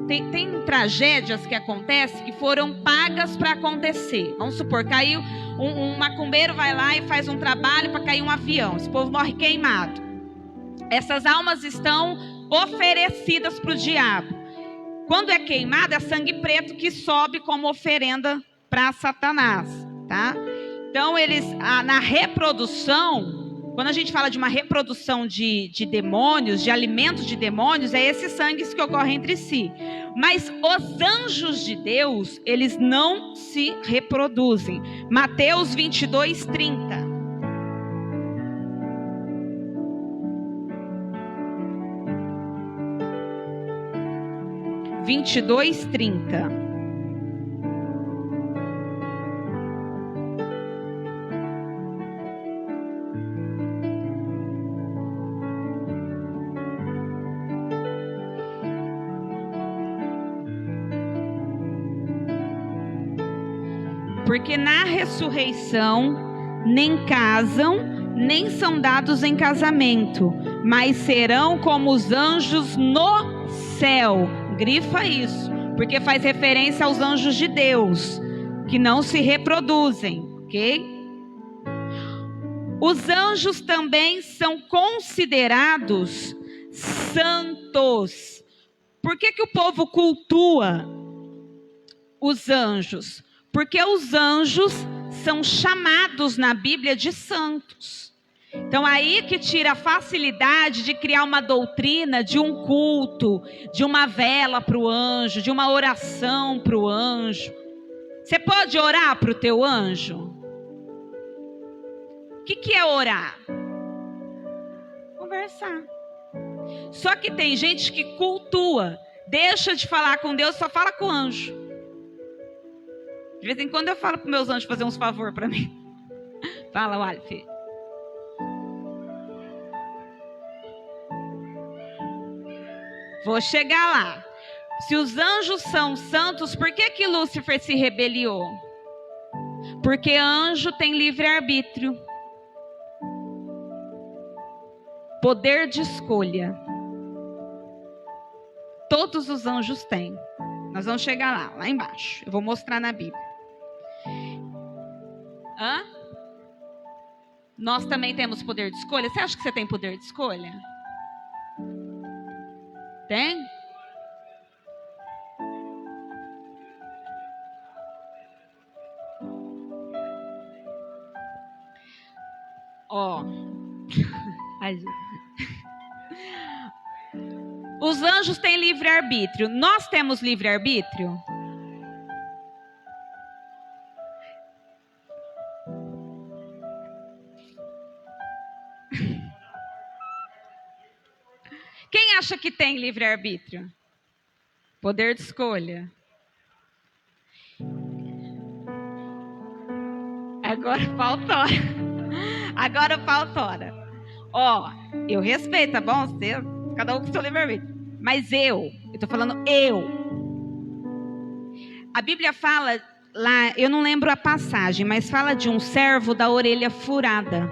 Tem tragédias que acontecem que foram pagas para acontecer. Vamos supor, caiu um macumbeiro, vai lá e faz um trabalho para cair um avião. Esse povo morre queimado. Essas almas estão oferecidas para o diabo. Quando é queimado, é sangue preto que sobe como oferenda para Satanás, tá? Então, na reprodução, quando a gente fala de uma reprodução de demônios, de alimentos de demônios, é esses sangues que ocorrem entre si. Mas os anjos de Deus, eles não se reproduzem. Mateus 22, 30. Porque na ressurreição nem casam, nem são dados em casamento, mas serão como os anjos no céu. Grifa isso, porque faz referência aos anjos de Deus, que não se reproduzem, ok? Os anjos também são considerados santos. Por que o povo cultua os anjos? Porque os anjos são chamados na Bíblia de santos. Então aí que tira a facilidade de criar uma doutrina de um culto, de uma vela para o anjo, de uma oração para o anjo. Você pode orar para o teu anjo? O que é orar? Conversar. Só que tem gente que cultua, deixa de falar com Deus, só fala com o anjo. De vez em quando eu falo para meus anjos fazer uns favor para mim. Fala, Walter. Vou chegar lá. Se os anjos são santos, por que Lúcifer se rebeliou? Porque anjo tem livre-arbítrio. Poder de escolha. Todos os anjos têm. Nós vamos chegar lá embaixo. Eu vou mostrar na Bíblia. Hã? Nós também temos poder de escolha? Você acha que você tem poder de escolha? Tem? Ó. Os anjos têm livre-arbítrio. Nós temos livre-arbítrio? Quem acha que tem livre-arbítrio? Poder de escolha. Agora falta hora. Agora falta hora. Ó, eu respeito, tá bom? Você, cada um com seu livre-arbítrio. Mas eu tô falando eu. A Bíblia fala lá, eu não lembro a passagem, mas fala de um servo da orelha furada.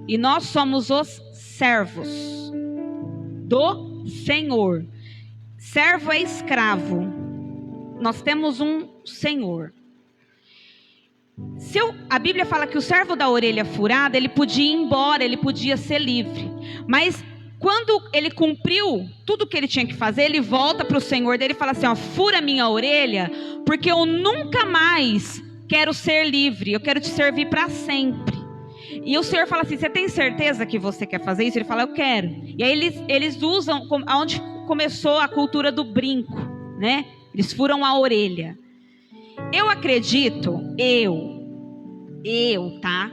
E nós somos os servos do Senhor. Servo é escravo. Nós temos um Senhor. A Bíblia fala que o servo da orelha furada, ele podia ir embora, ele podia ser livre. Mas quando ele cumpriu tudo o que ele tinha que fazer, ele volta para o Senhor dele e fala assim, ó, fura minha orelha, porque eu nunca mais quero ser livre, eu quero te servir para sempre. E o Senhor fala assim, você tem certeza que você quer fazer isso? Ele fala, eu quero. E aí eles usam, onde começou a cultura do brinco, né? Eles furam a orelha. Eu acredito, tá?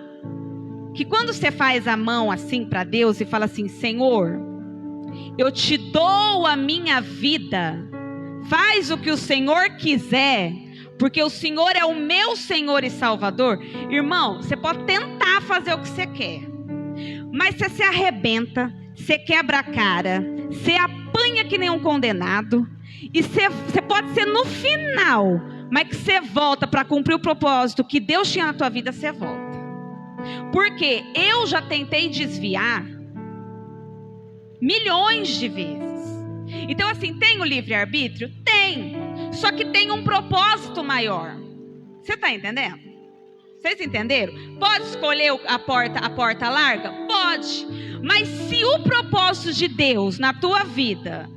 Que quando você faz a mão assim para Deus e fala assim, Senhor, eu te dou a minha vida, faz o que o Senhor quiser, porque o Senhor é o meu Senhor e Salvador. Irmão, você pode tentar fazer o que você quer, mas você se arrebenta, você quebra a cara, você apanha que nem um condenado, e você pode ser no final, mas que você volta para cumprir o propósito que Deus tinha na tua vida, você volta. Porque eu já tentei desviar milhões de vezes. Então assim, tem o livre-arbítrio? Tem. Só que tem um propósito maior. Você está entendendo? Vocês entenderam? Pode escolher a porta larga? Pode. Mas se o propósito de Deus na tua vida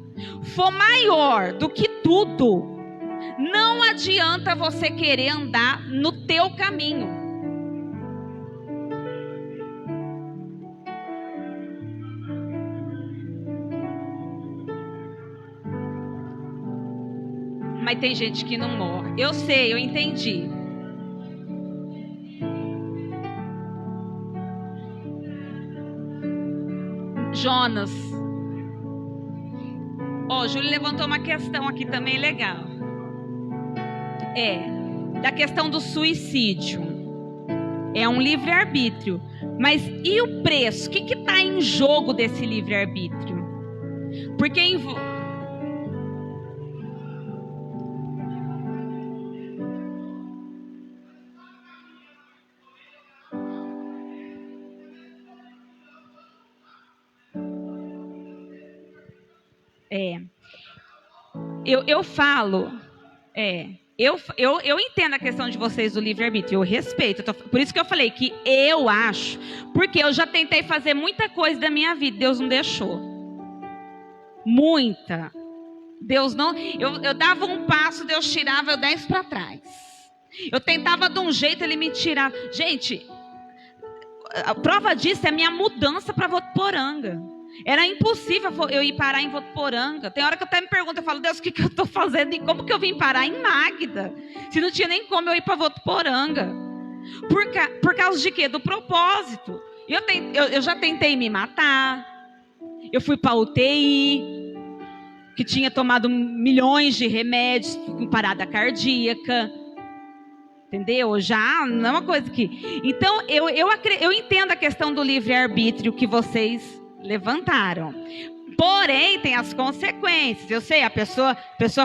for maior do que tudo, não adianta você querer andar no teu caminho. Mas tem gente que não morre. Eu sei, eu entendi. Jonas. Ó, Júlio levantou uma questão aqui também legal. Da questão do suicídio. É um livre-arbítrio. Mas e o preço? O que está em jogo desse livre-arbítrio? Porque eu falo, eu entendo a questão de vocês do livre-arbítrio, eu respeito, por isso que eu falei que eu acho, porque eu já tentei fazer muita coisa da minha vida, Deus não deixou, muita, Deus não, eu dava um passo, Deus tirava eu 10 para trás, eu tentava de um jeito, Ele me tirava. Gente, a prova disso é a minha mudança para Votuporanga. Era impossível eu ir parar em Votuporanga. Tem hora que eu até me pergunto, eu falo, Deus, o que eu estou fazendo? E como que eu vim parar em Magda? Se não tinha nem como eu ir para Votuporanga. Por causa de quê? Do propósito. Eu já tentei me matar. Eu fui para UTI, que tinha tomado milhões de remédios, com parada cardíaca. Entendeu? Já não é uma coisa que... Então, eu entendo a questão do livre-arbítrio que vocês levantaram. Porém, tem as consequências. Eu sei, a pessoa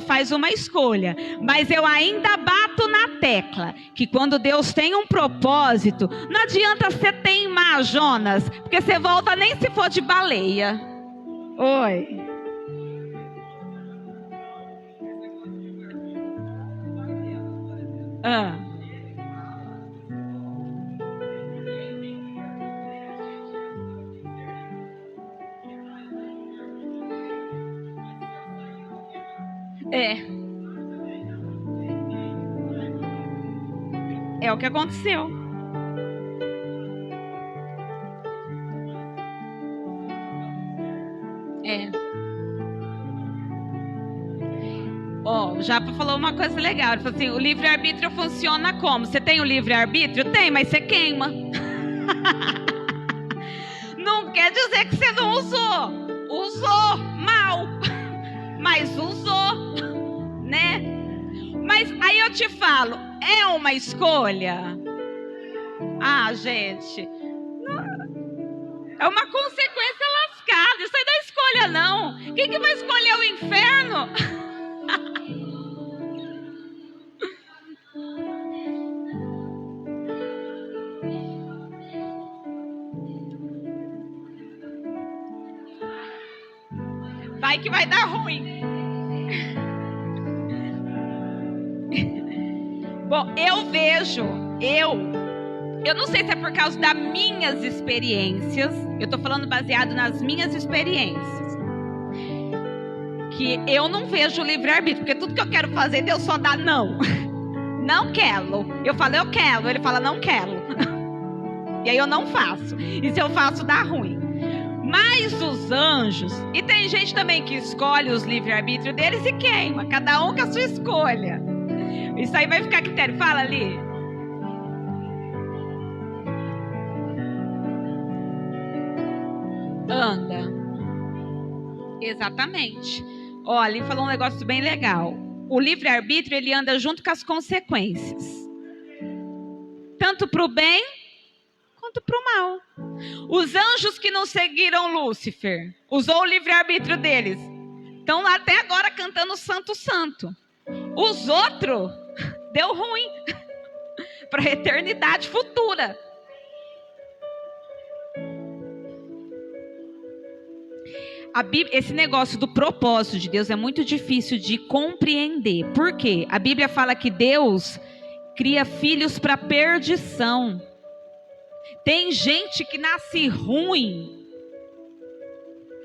faz uma escolha, mas eu ainda bato na tecla que quando Deus tem um propósito, não adianta você teimar, Jonas, porque você volta nem se for de baleia. Oi. É o que aconteceu. Já falou uma coisa legal. Ele falou assim: o livre-arbítrio funciona como? Você tem o livre-arbítrio? Tem, mas você queima. Não quer dizer que você não usou. Usou mal, mas usou, né? Mas aí eu te falo, é uma escolha? Ah, gente, é uma consequência lascada. Isso aí não é escolha, não. Quem que vai escolher o inferno? Vai que vai dar ruim. Bom, eu vejo, eu não sei se é por causa das minhas experiências, eu estou falando baseado nas minhas experiências, que eu não vejo o livre-arbítrio, porque tudo que eu quero fazer, Deus só dá não. Não quero. Eu falo, eu quero. Ele fala, não quero. E aí eu não faço. E se eu faço, dá ruim. Mas os anjos, e tem gente também que escolhe os livre-arbítrio deles e queima, cada um com a sua escolha. Isso aí vai ficar a critério. Fala ali. Anda. Exatamente. Ó, ali falou um negócio bem legal. O livre-arbítrio, ele anda junto com as consequências. Tanto para o bem, quanto para o mal. Os anjos que não seguiram Lúcifer, usou o livre-arbítrio deles, estão lá até agora cantando Santo, Santo. Os outros, deu ruim. Para a eternidade futura. Esse negócio do propósito de Deus é muito difícil de compreender. Por quê? A Bíblia fala que Deus cria filhos para perdição. Tem gente que nasce ruim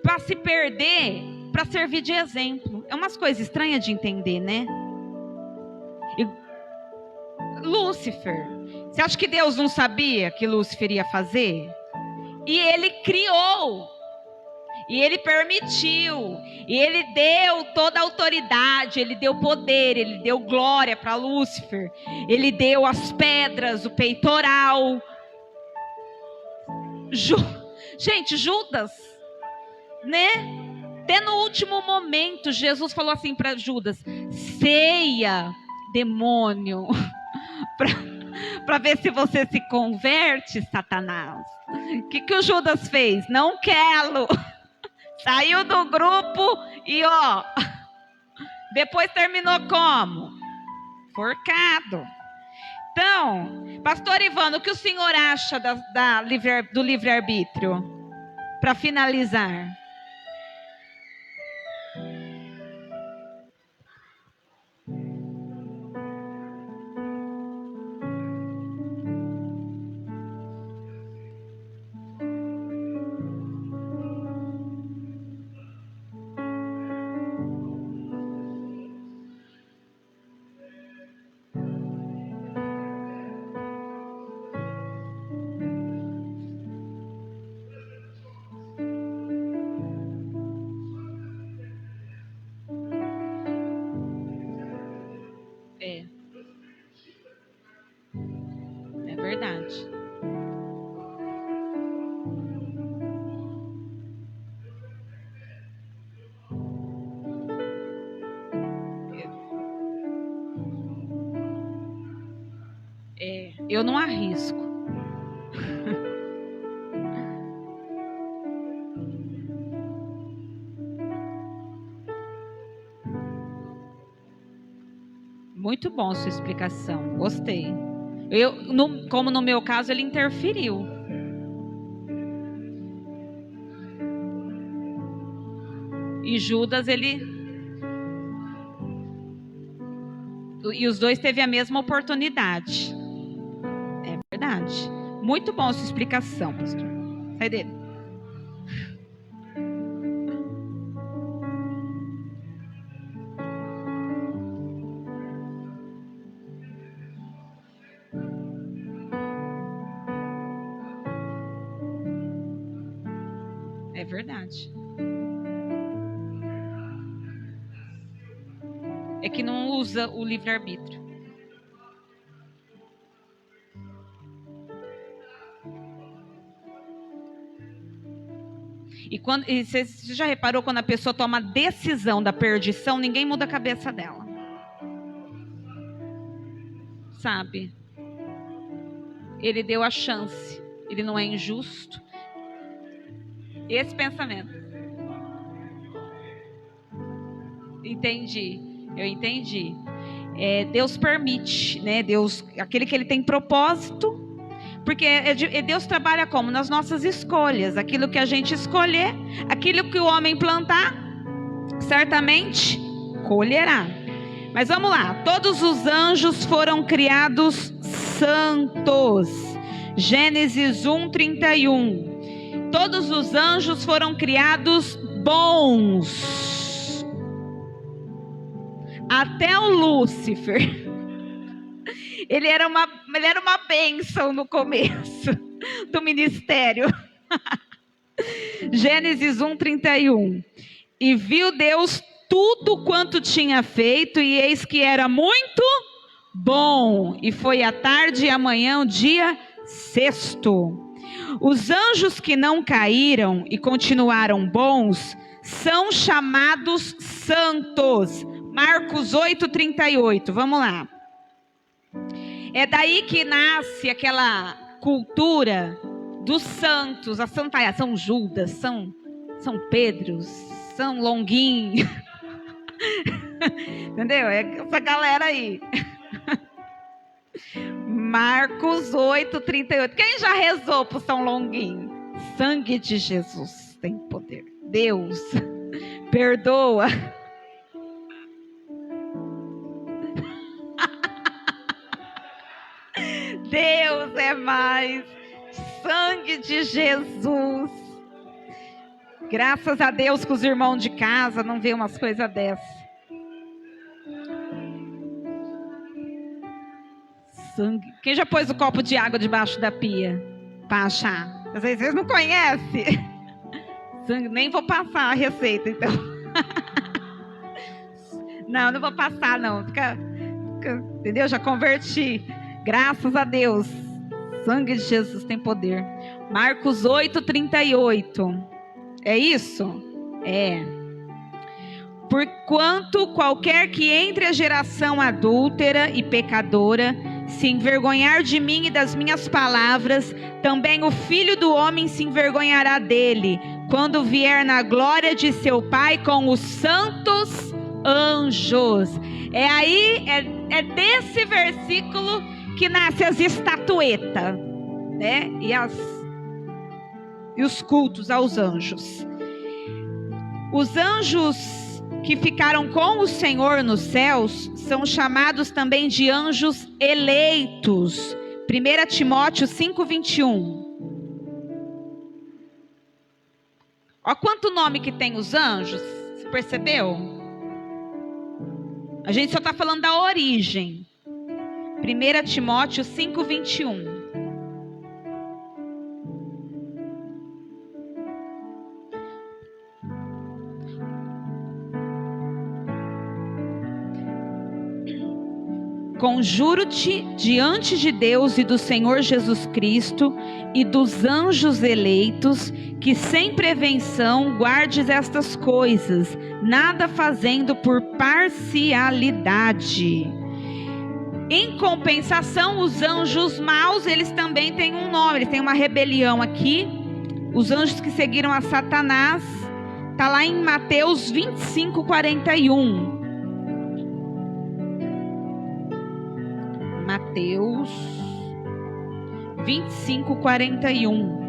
para se perder, para servir de exemplo. É umas coisas estranhas de entender, né? Lúcifer. Você acha que Deus não sabia que Lúcifer ia fazer? E ele criou. E ele permitiu, e ele deu toda a autoridade, ele deu poder, ele deu glória para Lúcifer, ele deu as pedras, o peitoral. Gente, Judas, né? Até no último momento, Jesus falou assim para Judas: ceia, demônio, para ver se você se converte, Satanás. O que o Judas fez? Não quero. Saiu do grupo e depois terminou como? Forcado. Então, pastor Ivano, o que o senhor acha do livre-arbítrio? Para finalizar. É verdade. Eu não arrisco. Muito bom sua explicação, gostei. Como no meu caso, ele interferiu. E Judas, e os dois teve a mesma oportunidade. É verdade. Muito bom sua explicação, pastor. Sai dele. É verdade. É que não usa o livre-arbítrio. E você já reparou, quando a pessoa toma a decisão da perdição, ninguém muda a cabeça dela. Sabe? Ele deu a chance. Ele não é injusto. Esse pensamento. Entendi. Eu entendi. Deus permite, né? Deus, aquele que ele tem propósito. Porque Deus trabalha como? Nas nossas escolhas. Aquilo que a gente escolher, aquilo que o homem plantar, certamente colherá. Mas vamos lá. Todos os anjos foram criados santos. Gênesis 1:31. Todos os anjos foram criados bons. Até o Lúcifer. Ele era uma bênção no começo do ministério. Gênesis 1:31. E viu Deus tudo quanto tinha feito, e eis que era muito bom. E foi a tarde e a manhã, o dia sexto. Os anjos que não caíram e continuaram bons são chamados santos. Marcos 8:38. Vamos lá. É daí que nasce aquela cultura dos santos, a Santa São Judas, São Pedro, São Longuinho. Entendeu? É essa galera aí. Marcos 8:38. Quem já rezou pro São Longuinho? Sangue de Jesus tem poder. Deus perdoa. Deus é mais. Sangue de Jesus. Graças a Deus que os irmãos de casa não vê umas coisas dessas. Sangue. Quem já pôs o copo de água debaixo da pia para achar? Às vezes vocês não conhecem. Sangue. Nem vou passar a receita, então. Não vou passar, não. Entendeu? Já converti. Graças a Deus. Sangue de Jesus tem poder. Marcos 8:38. É isso? É. Porquanto qualquer que entre a geração adúltera e pecadora se envergonhar de mim e das minhas palavras, também o Filho do Homem se envergonhará dele, quando vier na glória de seu Pai com os santos anjos. É desse versículo que nasce as estatuetas, né? E os cultos aos anjos. Os anjos que ficaram com o Senhor nos céus são chamados também de anjos eleitos. 1 Timóteo 5:21. Olha quanto nome que tem os anjos. Você percebeu? A gente só está falando da origem. 1 Timóteo 5:21. Conjuro-te diante de Deus e do Senhor Jesus Cristo e dos anjos eleitos, que sem prevenção guardes estas coisas, nada fazendo por parcialidade. Em compensação, os anjos maus, eles também têm um nome, eles têm uma rebelião aqui. Os anjos que seguiram a Satanás, está lá em Mateus 25:41. Mateus 25:41.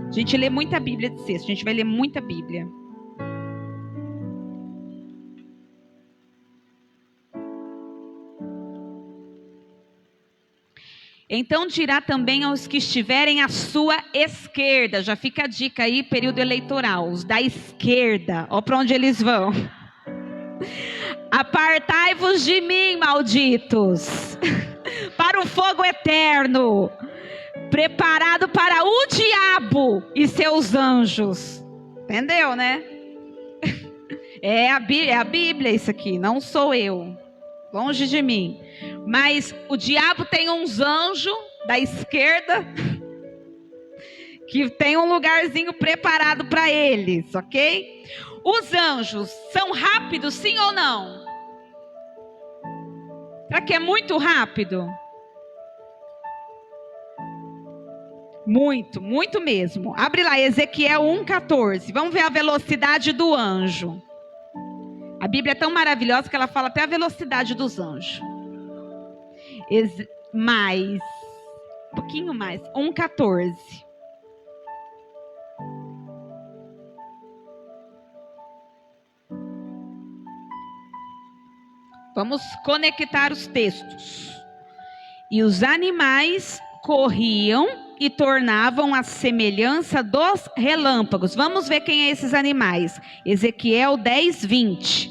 A gente lê muita Bíblia de sexta, a gente vai ler muita Bíblia. Então dirá também aos que estiverem à sua esquerda, já fica a dica aí, período eleitoral, os da esquerda, ó para onde eles vão. Apartai-vos de mim, malditos, para o fogo eterno, preparado para o diabo e seus anjos. Entendeu, né? É a Bíblia isso aqui, não sou eu. Longe de mim. Mas o diabo tem uns anjos da esquerda que tem um lugarzinho preparado para eles, ok? Os anjos são rápidos, sim ou não? Será que é muito rápido? Muito, muito mesmo. Abre lá, Ezequiel 1:14. Vamos ver a velocidade do anjo. A Bíblia é tão maravilhosa que ela fala até a velocidade dos anjos. Um pouquinho mais. 1:14. Vamos conectar os textos. E os animais corriam e tornavam a semelhança dos relâmpagos. Vamos ver quem é esses animais. Ezequiel 10:20.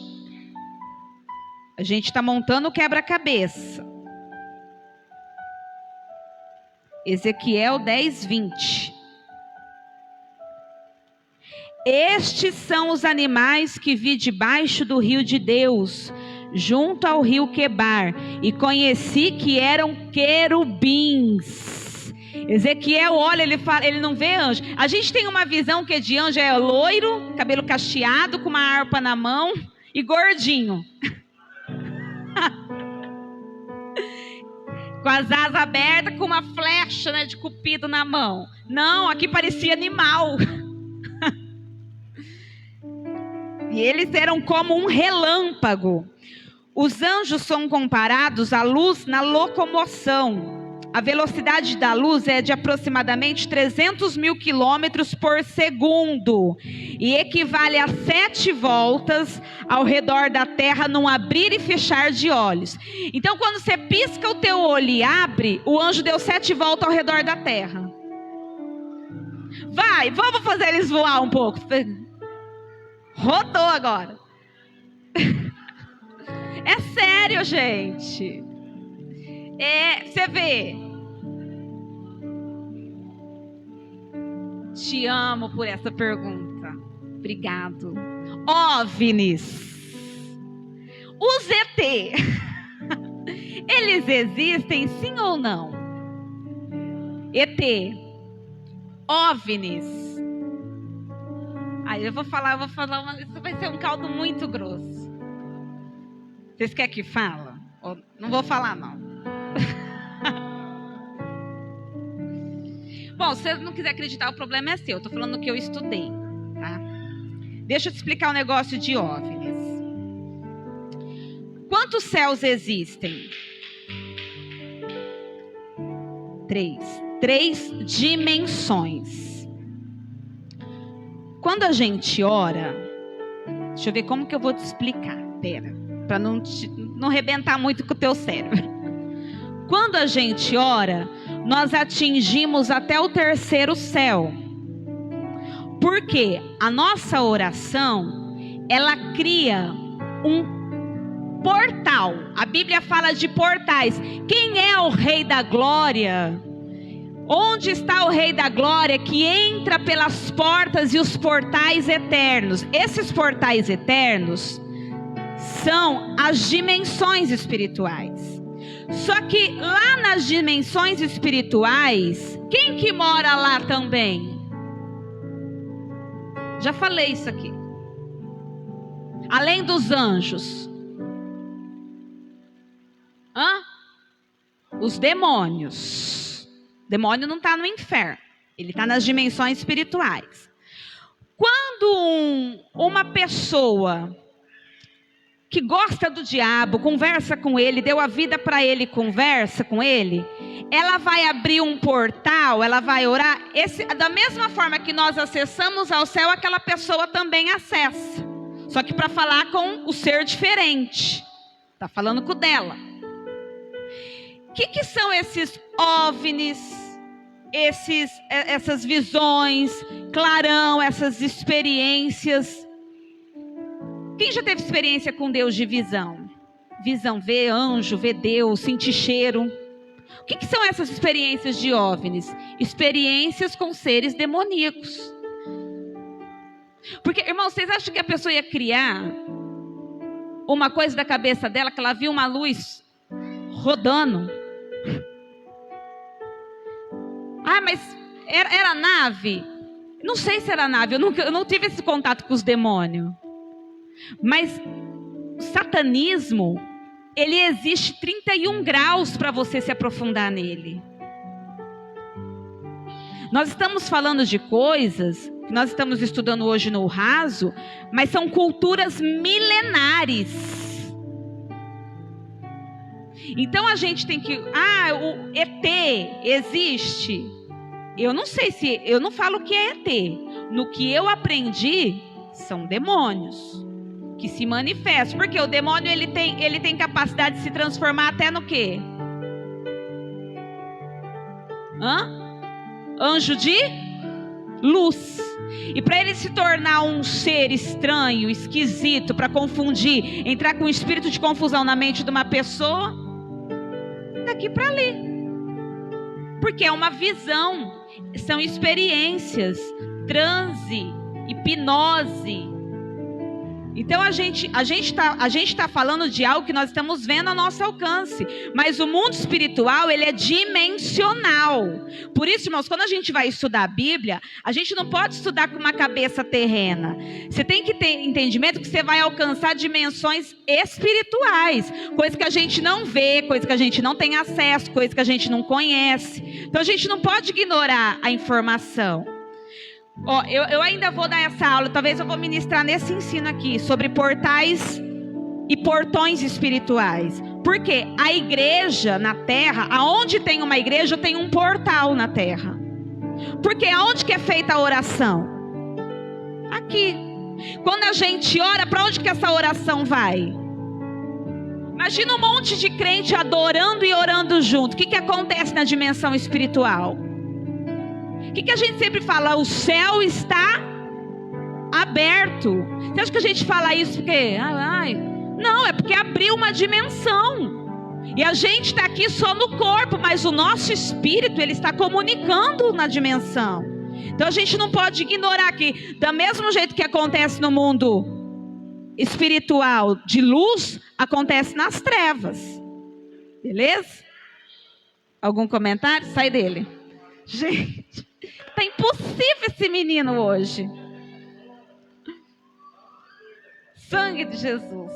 A gente está montando o quebra-cabeça. Ezequiel 10:20. Estes são os animais que vi debaixo do rio de Deus, junto ao rio Quebar, e conheci que eram querubins. Ezequiel olha, ele não vê anjo. A gente tem uma visão que de anjo é loiro, cabelo cacheado, com uma harpa na mão e gordinho. Com as asas abertas, com uma flecha, né, de cupido na mão. Não, aqui parecia animal. E eles eram como um relâmpago. Os anjos são comparados à luz na locomoção. A velocidade da luz é de aproximadamente 300 mil quilômetros por segundo. E equivale a 7 voltas ao redor da Terra num abrir e fechar de olhos. Então, quando você pisca o teu olho e abre, o anjo deu 7 voltas ao redor da Terra. Vai, vamos fazer eles voar um pouco. Rodou agora. É sério, gente. Você vê. Te amo por essa pergunta. Obrigado. OVNIs. Os ET. Eles existem, sim ou não? ET. OVNIs. Aí eu vou falar isso vai ser um caldo muito grosso. Vocês querem que fala? Não vou falar, não. Bom, se você não quiser acreditar, o problema é seu. Eu estou falando do que eu estudei, tá? Deixa eu te explicar um negócio de OVNIs. Quantos céus existem? 3. 3 dimensões. Quando a gente ora, deixa eu ver como que eu vou te explicar. Pera, para não arrebentar muito com o teu cérebro. Quando a gente ora, nós atingimos até o 3º céu. Porque a nossa oração, ela cria um portal. A Bíblia fala de portais. Quem é o Rei da Glória? Onde está o Rei da Glória que entra pelas portas e os portais eternos? Esses portais eternos são as dimensões espirituais. Só que lá nas dimensões espirituais, quem que mora lá também? Já falei isso aqui. Além dos anjos. Os demônios. O demônio não está no inferno. Ele está nas dimensões espirituais. Quando uma pessoa que gosta do diabo, conversa com ele, deu a vida para ele, conversa com ele, ela vai abrir um portal, ela vai orar. Da mesma forma que nós acessamos ao céu, aquela pessoa também acessa. Só que para falar com o ser diferente. Está falando com o dela. O que são esses OVNIs, essas visões, clarão, essas experiências? Quem já teve experiência com Deus de visão? Visão, ver anjo, ver Deus, sentir cheiro. O que são essas experiências de OVNIs? Experiências com seres demoníacos. Porque, irmãos, vocês acham que a pessoa ia criar uma coisa da cabeça dela, que ela viu uma luz rodando? Ah, mas era nave? Não sei se era nave, eu não tive esse contato com os demônios. Mas o satanismo, ele existe 31 graus para você se aprofundar nele. Nós estamos falando de coisas que nós estamos estudando hoje no raso, mas são culturas milenares. Então a gente tem que... o ET existe? Eu não sei se... Eu não falo que é ET. No que eu aprendi, são demônios que se manifestam. Porque o demônio ele tem capacidade de se transformar até no quê? Anjo de luz. E para ele se tornar um ser estranho, esquisito, para confundir, entrar com um espírito de confusão na mente de uma pessoa, daqui para ali. Porque é uma visão, são experiências, transe, hipnose. Então a gente tá falando de algo que nós estamos vendo ao nosso alcance. Mas o mundo espiritual, ele é dimensional. Por isso, irmãos, quando a gente vai estudar a Bíblia, a gente não pode estudar com uma cabeça terrena. Você tem que ter entendimento que você vai alcançar dimensões espirituais. Coisa que a gente não vê, coisa que a gente não tem acesso, coisa que a gente não conhece. Então a gente não pode ignorar a informação. Eu ainda vou dar essa aula, talvez eu vou ministrar nesse ensino aqui, sobre portais e portões espirituais. Porque a igreja na terra, aonde tem uma igreja, tem um portal na terra. Porque aonde que é feita a oração? Aqui. Quando a gente ora, para onde que essa oração vai? Imagina um monte de crente adorando e orando junto. O que acontece na dimensão espiritual? O que a gente sempre fala? O céu está aberto. Você acha que a gente fala isso porque... Não, é porque abriu uma dimensão. E a gente está aqui só no corpo, mas o nosso espírito, ele está comunicando na dimensão. Então a gente não pode ignorar que, do mesmo jeito que acontece no mundo espiritual de luz, acontece nas trevas. Beleza? Algum comentário? Sai dele. Gente... Tá impossível esse menino hoje. Sangue de Jesus.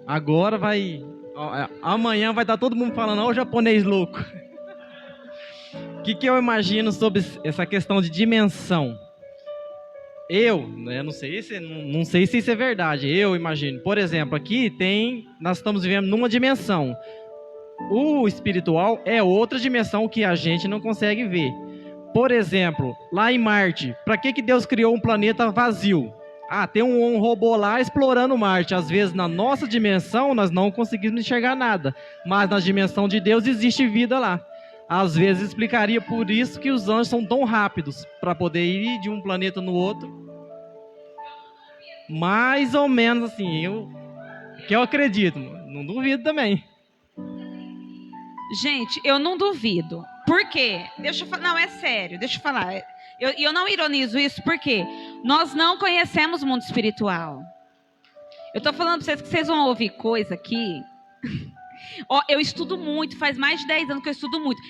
Agora vai... Amanhã vai estar todo mundo falando, o japonês louco. O que eu imagino sobre essa questão de dimensão? Eu não sei se isso é verdade. Eu imagino. Por exemplo, aqui nós estamos vivendo numa dimensão. O espiritual é outra dimensão que a gente não consegue ver. Por exemplo, lá em Marte, para que Deus criou um planeta vazio? Tem um robô lá explorando Marte. Às vezes, na nossa dimensão, nós não conseguimos enxergar nada. Mas na dimensão de Deus existe vida lá. Às vezes explicaria por isso que os anjos são tão rápidos, para poder ir de um planeta no outro. Mais ou menos assim, eu acredito, não duvido também. Gente, eu não duvido. Por quê? Deixa eu falar, não, é sério, deixa eu falar. Eu não ironizo isso porque nós não conhecemos o mundo espiritual. Eu estou falando para vocês que vocês vão ouvir coisa aqui. Eu estudo muito, faz mais de 10 anos que eu estudo muito.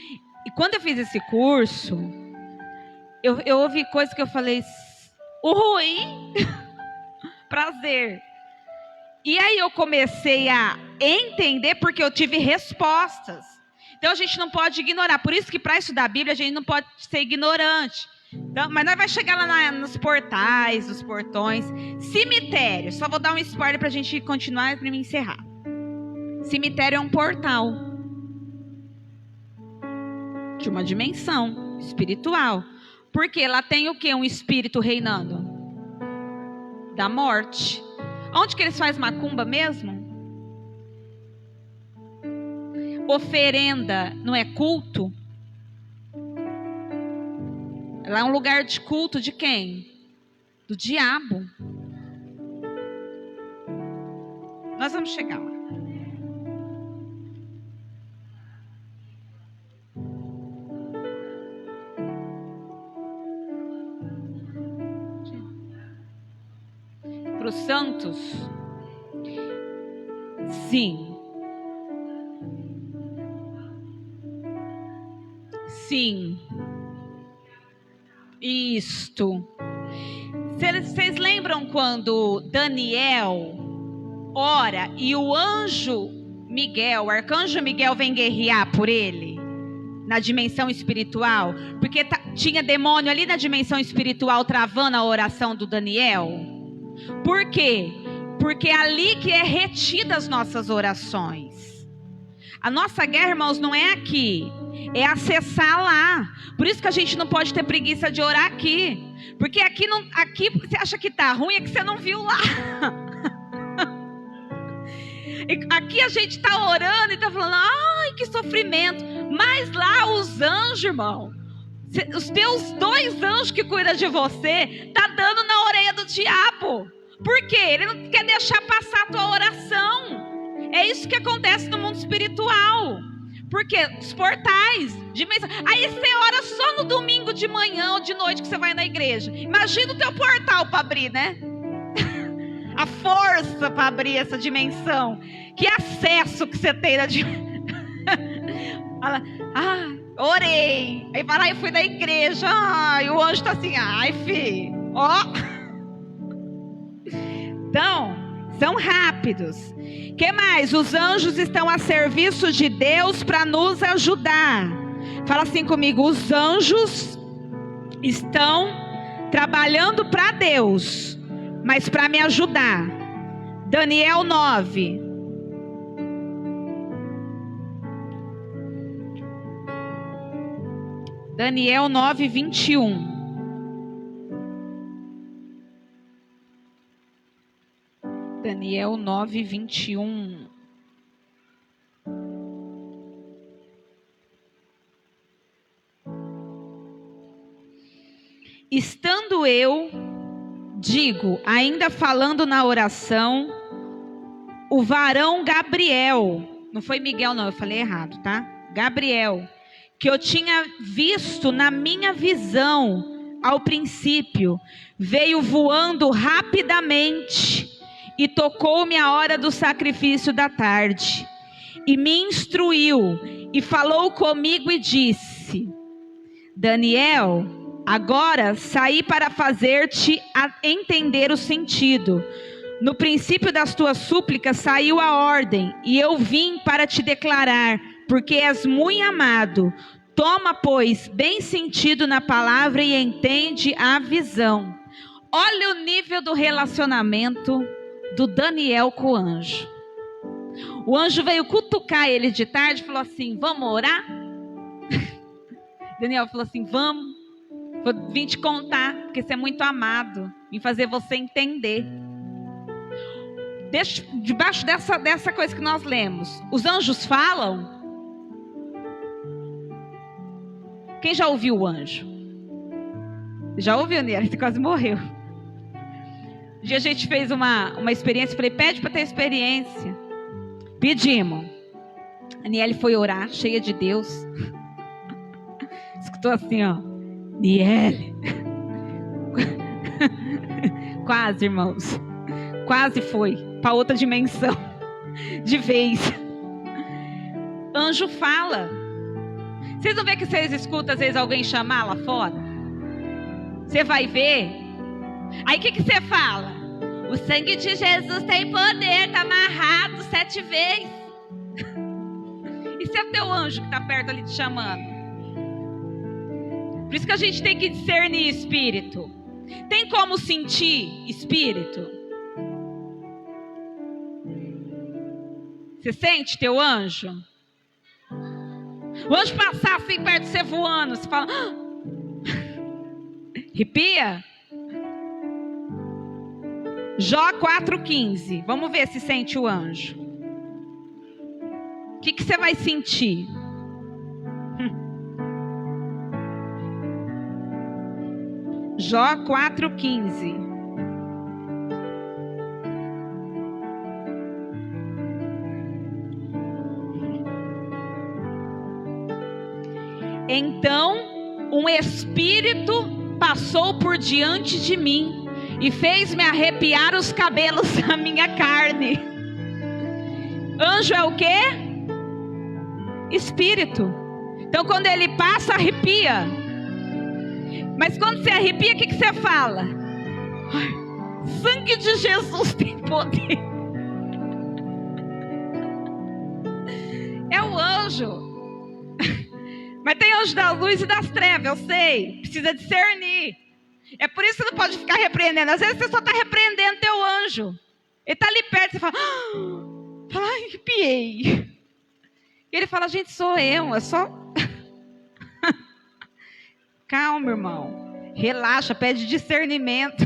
E quando eu fiz esse curso, eu ouvi coisas que eu falei, ruim, prazer. E aí eu comecei a entender porque eu tive respostas. Então a gente não pode ignorar. Por isso que para estudar a Bíblia a gente não pode ser ignorante. Então, mas nós vamos chegar lá nos portais, nos portões. Cemitério. Só vou dar um spoiler para a gente continuar e para me encerrar. Cemitério é um portal de uma dimensão espiritual. Porque lá tem o quê? Um espírito reinando? Da morte. Onde que eles fazem macumba mesmo? Oferenda não é culto? Lá é um lugar de culto de quem? Do diabo. Nós vamos chegar lá. Para os santos? Sim. Sim. Isto. Vocês lembram quando Daniel ora e o anjo Miguel, o arcanjo Miguel vem guerrear por ele? Na dimensão espiritual? Porque tinha demônio ali na dimensão espiritual travando a oração do Daniel. Por quê? Porque é ali que é retida as nossas orações. A nossa guerra, irmãos, não é aqui. É acessar lá. Por isso que a gente não pode ter preguiça de orar aqui. Porque aqui você acha que está ruim, é que você não viu lá. Aqui a gente está orando e está falando, ai, que sofrimento. Mas lá os anjos, irmão, os teus 2 anjos que cuidam de você, tá dando na orelha do diabo. Por quê? Ele não quer deixar passar a tua oração. É isso que acontece no mundo espiritual. Porque os portais, aí você ora só no domingo de manhã ou de noite que você vai na igreja. Imagina o teu portal para abrir, né? A força para abrir essa dimensão. Que acesso que você tem na dimensão. Fala, orei. Aí vai lá e fui na igreja. E o anjo está assim, ai, filho. Ó. Então, são rápidos. Que mais? Os anjos estão a serviço de Deus para nos ajudar. Fala assim comigo, os anjos estão trabalhando para Deus, mas para me ajudar. Daniel 9. Daniel 9, 21. Daniel 9, 21. Estando eu, digo, ainda falando na oração, o varão Gabriel, não foi Miguel não, eu falei errado, tá? Gabriel, que eu tinha visto na minha visão ao princípio, veio voando rapidamente e tocou-me a hora do sacrifício da tarde, e me instruiu, e falou comigo e disse, Daniel, agora saí para fazer-te entender o sentido. No princípio das tuas súplicas saiu a ordem, e eu vim para te declarar, porque és muito amado. Toma, pois, bem sentido na palavra e entende a visão. Olha o nível do relacionamento do Daniel com o anjo. O anjo veio cutucar ele de tarde e falou assim, vamos orar? Daniel falou assim, vamos. Vim te contar, porque você é muito amado. Vim fazer você entender. Debaixo dessa coisa que nós lemos, os anjos falam? Quem já ouviu o anjo? Já ouviu, Niel? Você quase morreu. Um dia a gente fez uma experiência, falei, pede para ter experiência. Pedimos. A Niel foi orar, cheia de Deus. Escutou assim, ó. Niel. Quase, irmãos. Quase foi para outra dimensão. De vez. Anjo fala. Vocês não vê que vocês escutam às vezes alguém chamar lá fora? Você vai ver. Aí o que você fala? O sangue de Jesus tem poder, está amarrado 7 vezes. E você é o teu anjo que está perto ali te chamando. Por isso que a gente tem que discernir espírito. Tem como sentir espírito? Você sente teu anjo? O anjo passar assim perto de você voando, você fala... Arrepia? Jó 4,15. Vamos ver se sente o anjo. O que você vai sentir? Jó 4,15. Então, um espírito passou por diante de mim e fez-me arrepiar os cabelos da minha carne. Anjo é o quê? Espírito. Então, quando ele passa, arrepia. Mas quando você arrepia, o que você fala? Ai, sangue de Jesus tem poder. É o anjo. Mas tem anjo da luz e das trevas, eu sei. Precisa discernir. É por isso que você não pode ficar repreendendo. Às vezes você só está repreendendo teu anjo. Ele está ali perto, você fala... Ai, arrepiei. E ele fala, gente, sou eu, é só... Calma, irmão. Relaxa, pede discernimento.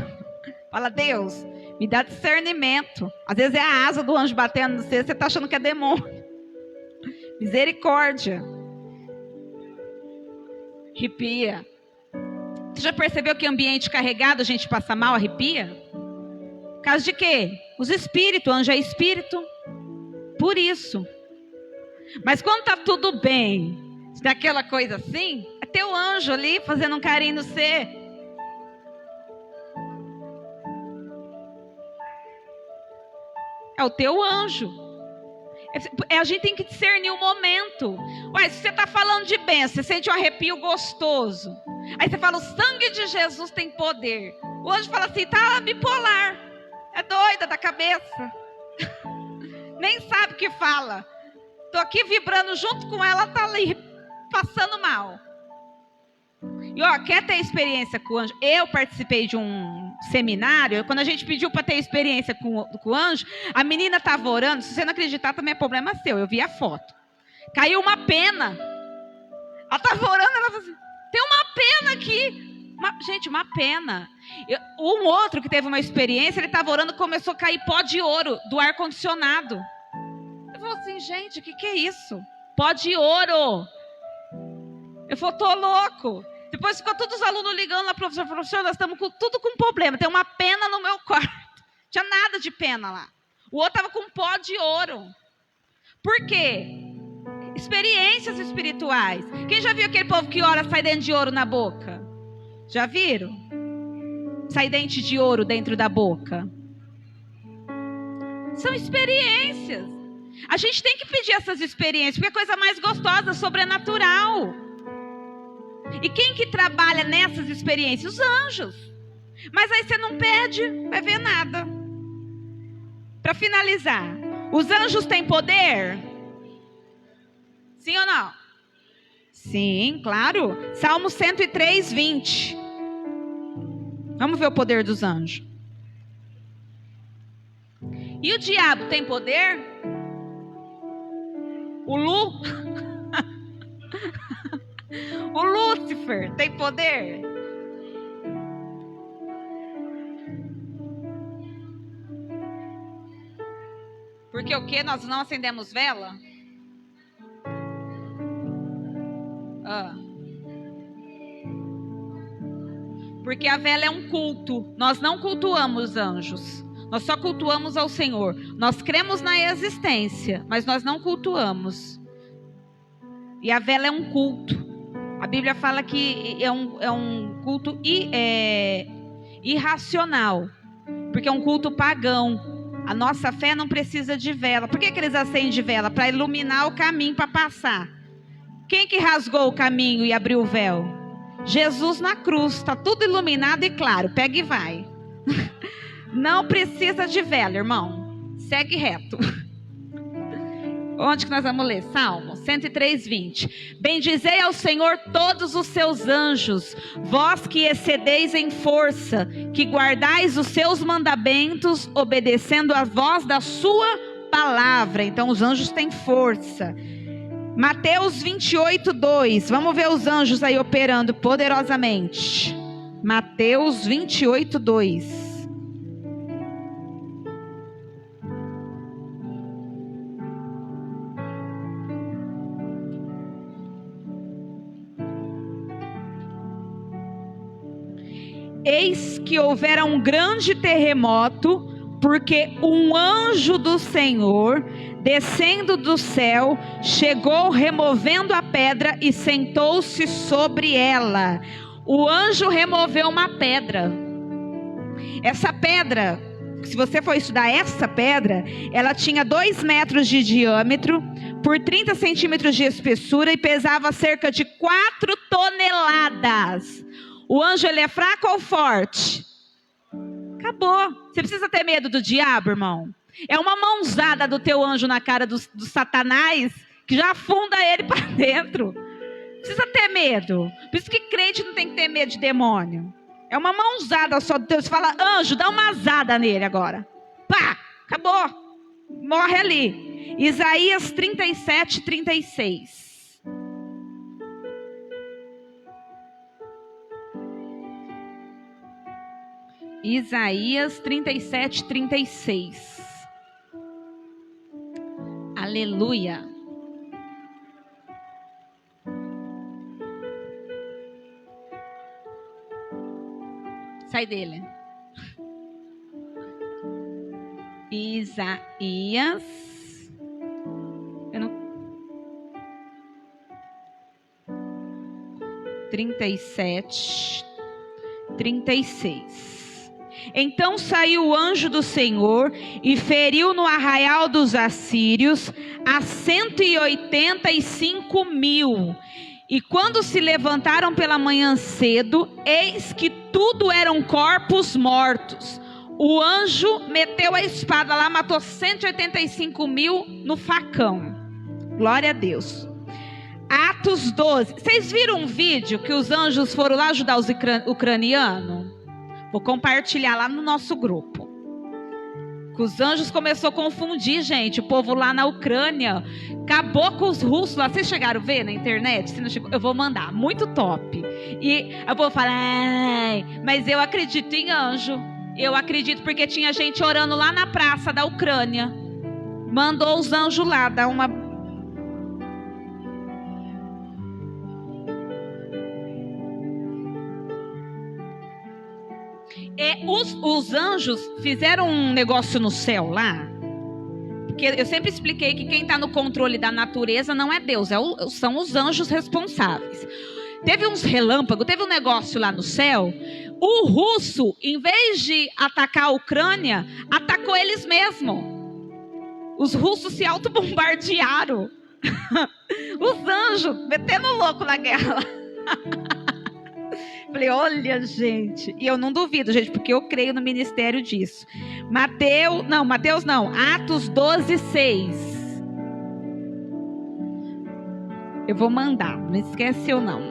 Fala, Deus, me dá discernimento. Às vezes é a asa do anjo batendo no você está achando que é demônio. Misericórdia. Arrepia. Você já percebeu que ambiente carregado a gente passa mal, arrepia? Por causa de quê? Os espíritos, o anjo é espírito. Por isso. Mas quando está tudo bem, daquela coisa assim, é teu anjo ali fazendo um carinho no você. É o teu anjo. A gente tem que discernir o momento. Ué, se você está falando de bênção, você sente um arrepio gostoso. Aí você fala, o sangue de Jesus tem poder. O anjo fala assim, tá bipolar. É doida da cabeça. Nem sabe o que fala. Estou aqui vibrando junto com ela, tá ali passando mal. E ó, quer ter experiência com o anjo? Eu participei de um seminário, quando a gente pediu para ter experiência com o anjo, a menina estava orando, se você não acreditar também é problema seu, eu vi a foto. Caiu uma pena. Ela estava orando, ela falou assim, tem uma pena aqui. Gente, uma pena. Um outro que teve uma experiência, ele estava orando, começou a cair pó de ouro do ar-condicionado. Eu falei assim, gente, o que é isso? Pó de ouro. Eu falei, tô louco. Depois ficou todos os alunos ligando lá, professor, nós estamos tudo com problema. Tem uma pena no meu quarto. Tinha nada de pena lá. O outro estava com pó de ouro. Por quê? Experiências espirituais. Quem já viu aquele povo que ora sai dente de ouro na boca? Já viram? Sai dente de ouro dentro da boca. São experiências. A gente tem que pedir essas experiências, porque é a coisa mais gostosa, sobrenatural. E quem que trabalha nessas experiências? Os anjos. Mas aí você não pede, vai ver nada. Para finalizar, os anjos têm poder? Sim ou não? Sim, claro. Salmo 103, 20. Vamos ver o poder dos anjos. E o diabo tem poder? O Lúcifer tem poder? Porque o que? Nós não acendemos vela? Porque a vela é um culto. Nós não cultuamos anjos. Nós só cultuamos ao Senhor. Nós cremos na existência, mas nós não cultuamos. E a vela é um culto. A Bíblia fala que é um culto irracional. Porque é um culto pagão. A nossa fé não precisa de vela. Por que eles acendem vela? Para iluminar o caminho para passar. Quem que rasgou o caminho e abriu o véu? Jesus na cruz. Está tudo iluminado e claro. Pega e vai. Não precisa de vela, irmão. Segue reto. Onde que nós vamos ler? Salmo 103, 20. Bendizei ao Senhor todos os seus anjos, vós que excedeis em força, que guardais os seus mandamentos, obedecendo a voz da sua palavra. Então os anjos têm força. Mateus 28, 2. Vamos ver os anjos aí operando poderosamente. Mateus 28, 2. Eis que houvera um grande terremoto, porque um anjo do Senhor, descendo do céu, chegou removendo a pedra e sentou-se sobre ela. O anjo removeu uma pedra. Essa pedra, se você for estudar essa pedra, ela tinha 2 metros de diâmetro, por 30 centímetros de espessura e pesava cerca de 4 toneladas. O anjo, ele é fraco ou forte? Acabou. Você precisa ter medo do diabo, irmão? É uma mãozada do teu anjo na cara do Satanás que já afunda ele para dentro. Precisa ter medo. Por isso que crente não tem que ter medo de demônio. É uma mãozada só do teu. Você fala, anjo, dá uma azada nele agora. Pá, acabou. Morre ali. Isaías 37, 36. Isaías 37, 36. Aleluia. Sai dele. Isaías. Eu não... 37, 36. Então saiu o anjo do Senhor e feriu no arraial dos assírios a 185.000. E quando se levantaram pela manhã cedo, eis que tudo eram corpos mortos. O anjo meteu a espada lá, matou 185.000 no facão. Glória a Deus. Atos 12. Vocês viram um vídeo que os anjos foram lá ajudar os ucranianos? Vou compartilhar lá no nosso grupo. Que os anjos começaram a confundir, gente. O povo lá na Ucrânia acabou com os russos lá. Vocês chegaram a ver na internet? Se não chegou, eu vou mandar. Muito top. E eu vou falar, mas eu acredito em anjo. Eu acredito porque tinha gente orando lá na praça da Ucrânia. Mandou os anjos lá dar uma... Os anjos fizeram um negócio no céu lá, porque eu sempre expliquei que quem está no controle da natureza não é Deus, são os anjos responsáveis. Teve uns relâmpagos, teve um negócio lá no céu. O russo, em vez de atacar a Ucrânia, atacou eles mesmos. Os russos se autobombardearam. Os anjos metendo louco na guerra. Falei, olha, gente. E eu não duvido, gente, porque eu creio no ministério disso. Mateus não. Atos 12, 6. Eu vou mandar, não esquece eu não.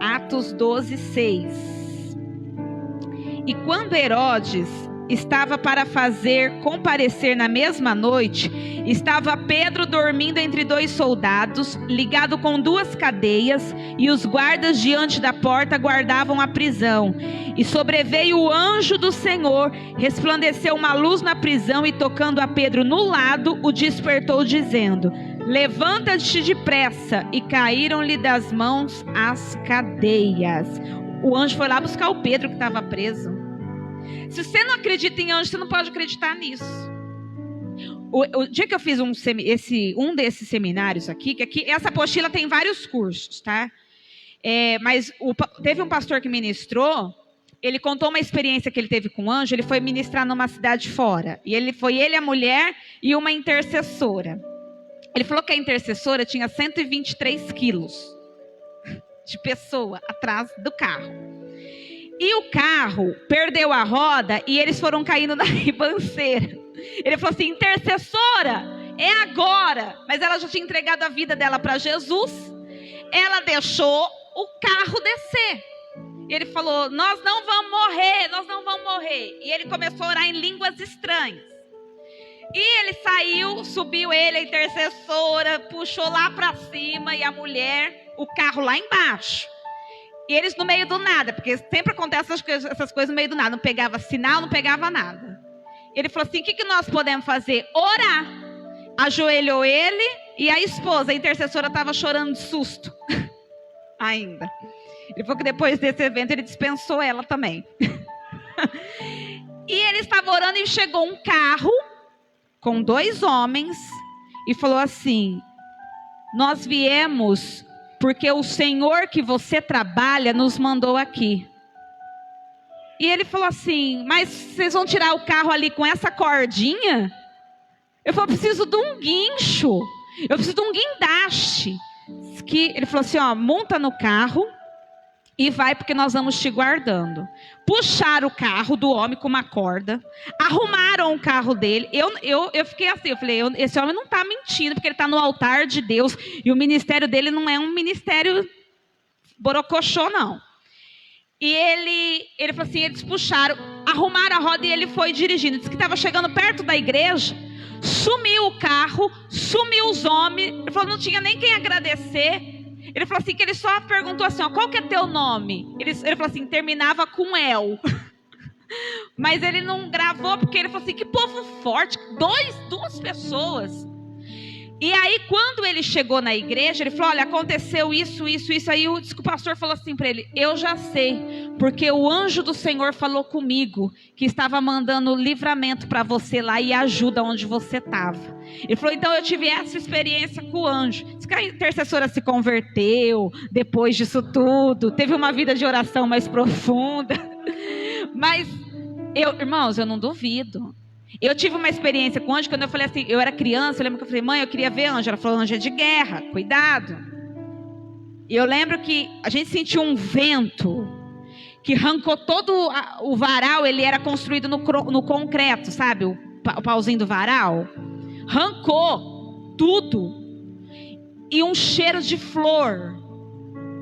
Atos 12, 6. E quando Herodes estava para fazer comparecer na mesma noite, estava Pedro dormindo entre 2 soldados, ligado com 2 cadeias, e os guardas diante da porta guardavam a prisão. E sobreveio o anjo do Senhor, resplandeceu uma luz na prisão, e tocando a Pedro no lado, o despertou, dizendo: levanta-te depressa. E caíram-lhe das mãos as cadeias. O anjo foi lá buscar o Pedro que estava preso. Se você não acredita em anjo, você não pode acreditar nisso. O dia que eu fiz um desses seminários aqui, que aqui, essa apostila tem vários cursos, tá? Mas teve um pastor que ministrou, ele contou uma experiência que ele teve com anjo. Ele foi ministrar numa cidade fora. E ele, a mulher e uma intercessora. Ele falou que a intercessora tinha 123 quilos de pessoa atrás do carro. E o carro perdeu a roda e eles foram caindo na ribanceira. Ele falou assim: intercessora, é agora. Mas ela já tinha entregado a vida dela para Jesus. Ela deixou o carro descer. E ele falou, nós não vamos morrer, nós não vamos morrer. E ele começou a orar em línguas estranhas. E ele saiu, subiu ele, a intercessora, puxou lá para cima, e a mulher, o carro lá embaixo. E eles no meio do nada, porque sempre acontece essas coisas no meio do nada. Não pegava sinal, não pegava nada. Ele falou assim, o que nós podemos fazer? Orar. Ajoelhou ele e a esposa, a intercessora, estava chorando de susto. Ainda. Ele falou que depois desse evento ele dispensou ela também. E ele estava orando e chegou um carro com 2 homens e falou assim, nós viemos porque o Senhor que você trabalha nos mandou aqui. E ele falou assim, mas vocês vão tirar o carro ali com essa cordinha? Eu falei, eu preciso de um guincho, eu preciso de um guindaste. Ele falou assim, ó, monta no carro e vai porque nós vamos te guardando. Puxaram o carro do homem com uma corda, arrumaram o carro dele. Eu fiquei assim, eu falei, esse homem não está mentindo, porque ele está no altar de Deus, e o ministério dele não é um ministério borocochô, não. E ele falou assim, eles puxaram, arrumaram a roda e ele foi dirigindo. Disse que estava chegando perto da igreja, sumiu o carro, sumiu os homens. Ele falou, não tinha nem quem agradecer. Ele falou assim, que ele só perguntou assim, ó, qual que é teu nome? Ele falou assim, terminava com El. Mas ele não gravou, porque ele falou assim, que povo forte, 2 pessoas. E aí, quando ele chegou na igreja, ele falou, olha, aconteceu isso. Aí o pastor falou assim para ele, eu já sei, porque o anjo do Senhor falou comigo, que estava mandando livramento para você lá e ajuda onde você estava. Ele falou, então eu tive essa experiência com o anjo. Diz que a intercessora se converteu depois disso tudo, teve uma vida de oração mais profunda. Mas, irmãos, eu não duvido. Eu tive uma experiência com anjo, quando eu falei assim, eu era criança, eu lembro que eu falei, mãe, eu queria ver anjo. Ela falou, anjo é de guerra, cuidado. E eu lembro que a gente sentiu um vento que arrancou todo o varal, ele era construído no concreto, sabe? O pauzinho do varal. Arrancou tudo. E um cheiro de flor.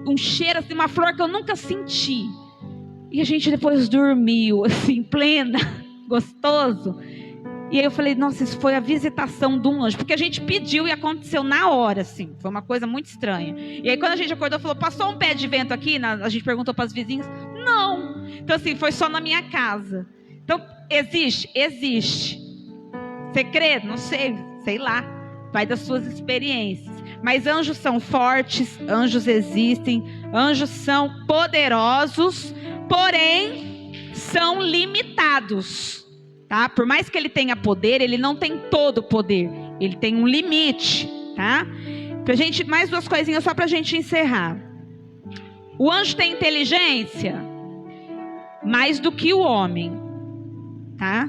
Um cheiro assim, uma flor que eu nunca senti. E a gente depois dormiu, assim, plena, gostoso. E aí eu falei, nossa, isso foi a visitação de um anjo. Porque a gente pediu e aconteceu na hora, assim. Foi uma coisa muito estranha. E aí quando a gente acordou, falou, passou um pé de vento aqui? A gente perguntou para as vizinhas. Não. Então assim, foi só na minha casa. Então, existe? Existe. Você crê? Não sei lá. Vai das suas experiências. Mas anjos são fortes, anjos existem, anjos são poderosos, porém são limitados. Tá? Por mais que ele tenha poder, ele não tem todo o poder. Ele tem um limite, tá? Mais 2 coisinhas só para a gente encerrar. O anjo tem inteligência mais do que o homem, tá?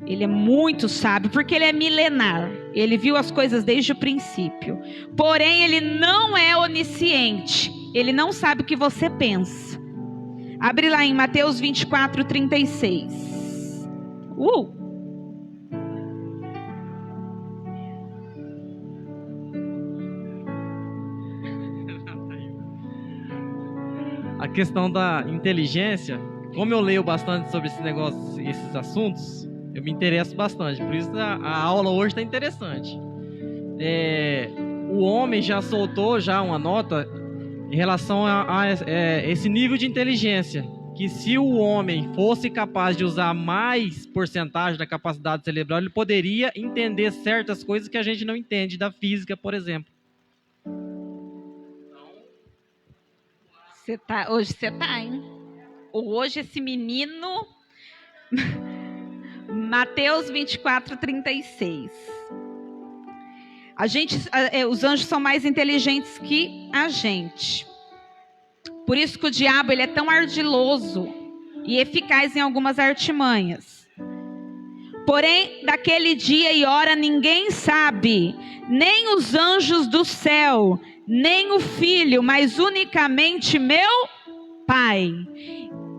Ele é muito sábio, porque ele é milenar. Ele viu as coisas desde o princípio. Porém, ele não é onisciente. Ele não sabe o que você pensa. Abre lá em Mateus 24, 36. A questão da inteligência, como eu leio bastante sobre esse negócio, esses assuntos, eu me interesso bastante. Por isso a aula hoje está interessante. O homem já soltou uma nota em relação a esse nível de inteligência. Que se o homem fosse capaz de usar mais porcentagem da capacidade cerebral, ele poderia entender certas coisas que a gente não entende da física, por exemplo. Hoje você tá, hein? Hoje esse menino... Mateus 24, 36. Os anjos são mais inteligentes que a gente. Por isso que o diabo ele é tão ardiloso e eficaz em algumas artimanhas. Porém, daquele dia e hora ninguém sabe, nem os anjos do céu, nem o Filho, mas unicamente meu Pai.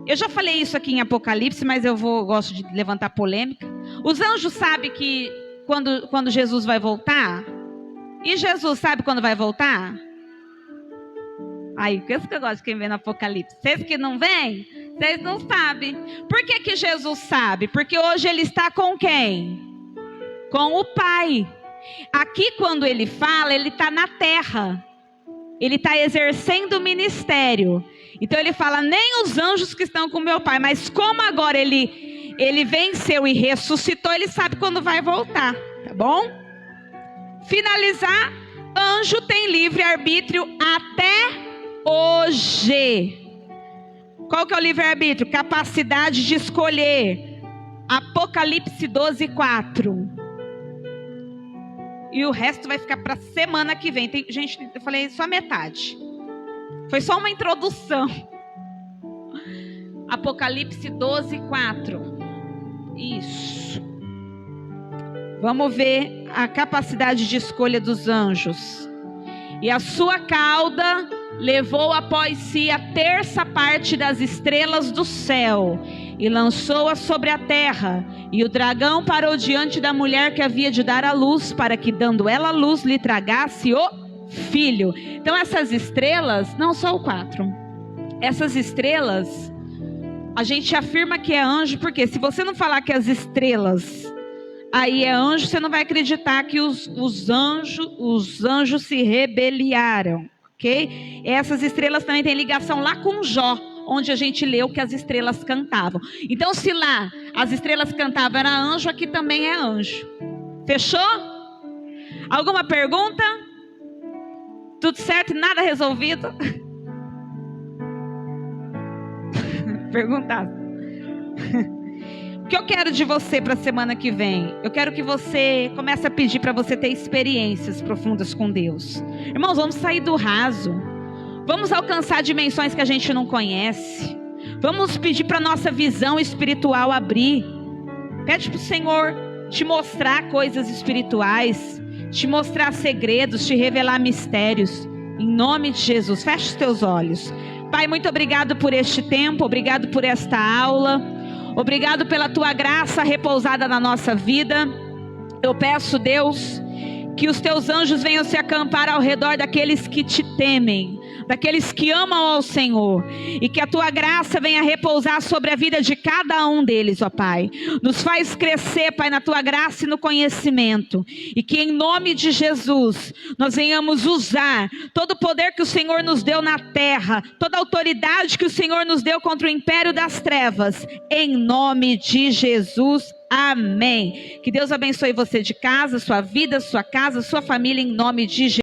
Eu já falei isso aqui em Apocalipse, mas gosto de levantar polêmica. Os anjos sabem que quando Jesus vai voltar? E Jesus sabe quando vai voltar? Aí, por isso que eu gosto de quem vê no Apocalipse. Vocês que não veem, vocês não sabem. Por que que Jesus sabe? Porque hoje ele está com quem? Com o Pai. Aqui quando ele fala, ele está na terra. Ele está exercendo o ministério. Então ele fala, nem os anjos que estão com meu Pai. Mas como agora ele venceu e ressuscitou, ele sabe quando vai voltar. Tá bom? Finalizar, anjo tem livre-arbítrio até hoje. Qual que é o livre-arbítrio? Capacidade de escolher. Apocalipse 12:4. E o resto vai ficar para semana que vem. Gente, eu falei só metade. Foi só uma introdução. Apocalipse 12:4. Isso. Vamos ver a capacidade de escolha dos anjos. E a sua cauda levou após si a terça parte das estrelas do céu e lançou-a sobre a terra. E o dragão parou diante da mulher que havia de dar à luz, para que, dando ela a luz, lhe tragasse o filho. Então essas estrelas, não só o 4. Essas estrelas, a gente afirma que é anjo, porque se você não falar que as estrelas aí é anjo, você não vai acreditar que os anjos se rebeliaram, ok? Essas estrelas também têm ligação lá com Jó, onde a gente leu que as estrelas cantavam. Então, se lá as estrelas cantavam era anjo, aqui também é anjo. Fechou? Alguma pergunta? Tudo certo? Nada resolvido? Perguntar. O que eu quero de você para a semana que vem? Eu quero que você comece a pedir para você ter experiências profundas com Deus. Irmãos, vamos sair do raso. Vamos alcançar dimensões que a gente não conhece. Vamos pedir para a nossa visão espiritual abrir. Pede para o Senhor te mostrar coisas espirituais, te mostrar segredos, te revelar mistérios. Em nome de Jesus, feche os teus olhos. Pai, muito obrigado por este tempo, obrigado por esta aula. Obrigado pela tua graça repousada na nossa vida. Eu peço, Deus, que os teus anjos venham se acampar ao redor daqueles que te temem, daqueles que amam ao Senhor, e que a tua graça venha repousar sobre a vida de cada um deles, ó Pai. Nos faz crescer, Pai, na tua graça e no conhecimento, e que em nome de Jesus nós venhamos usar todo o poder que o Senhor nos deu na terra, toda a autoridade que o Senhor nos deu contra o império das trevas, em nome de Jesus. Amém. Que Deus abençoe você de casa, sua vida, sua casa, sua família, em nome de Jesus.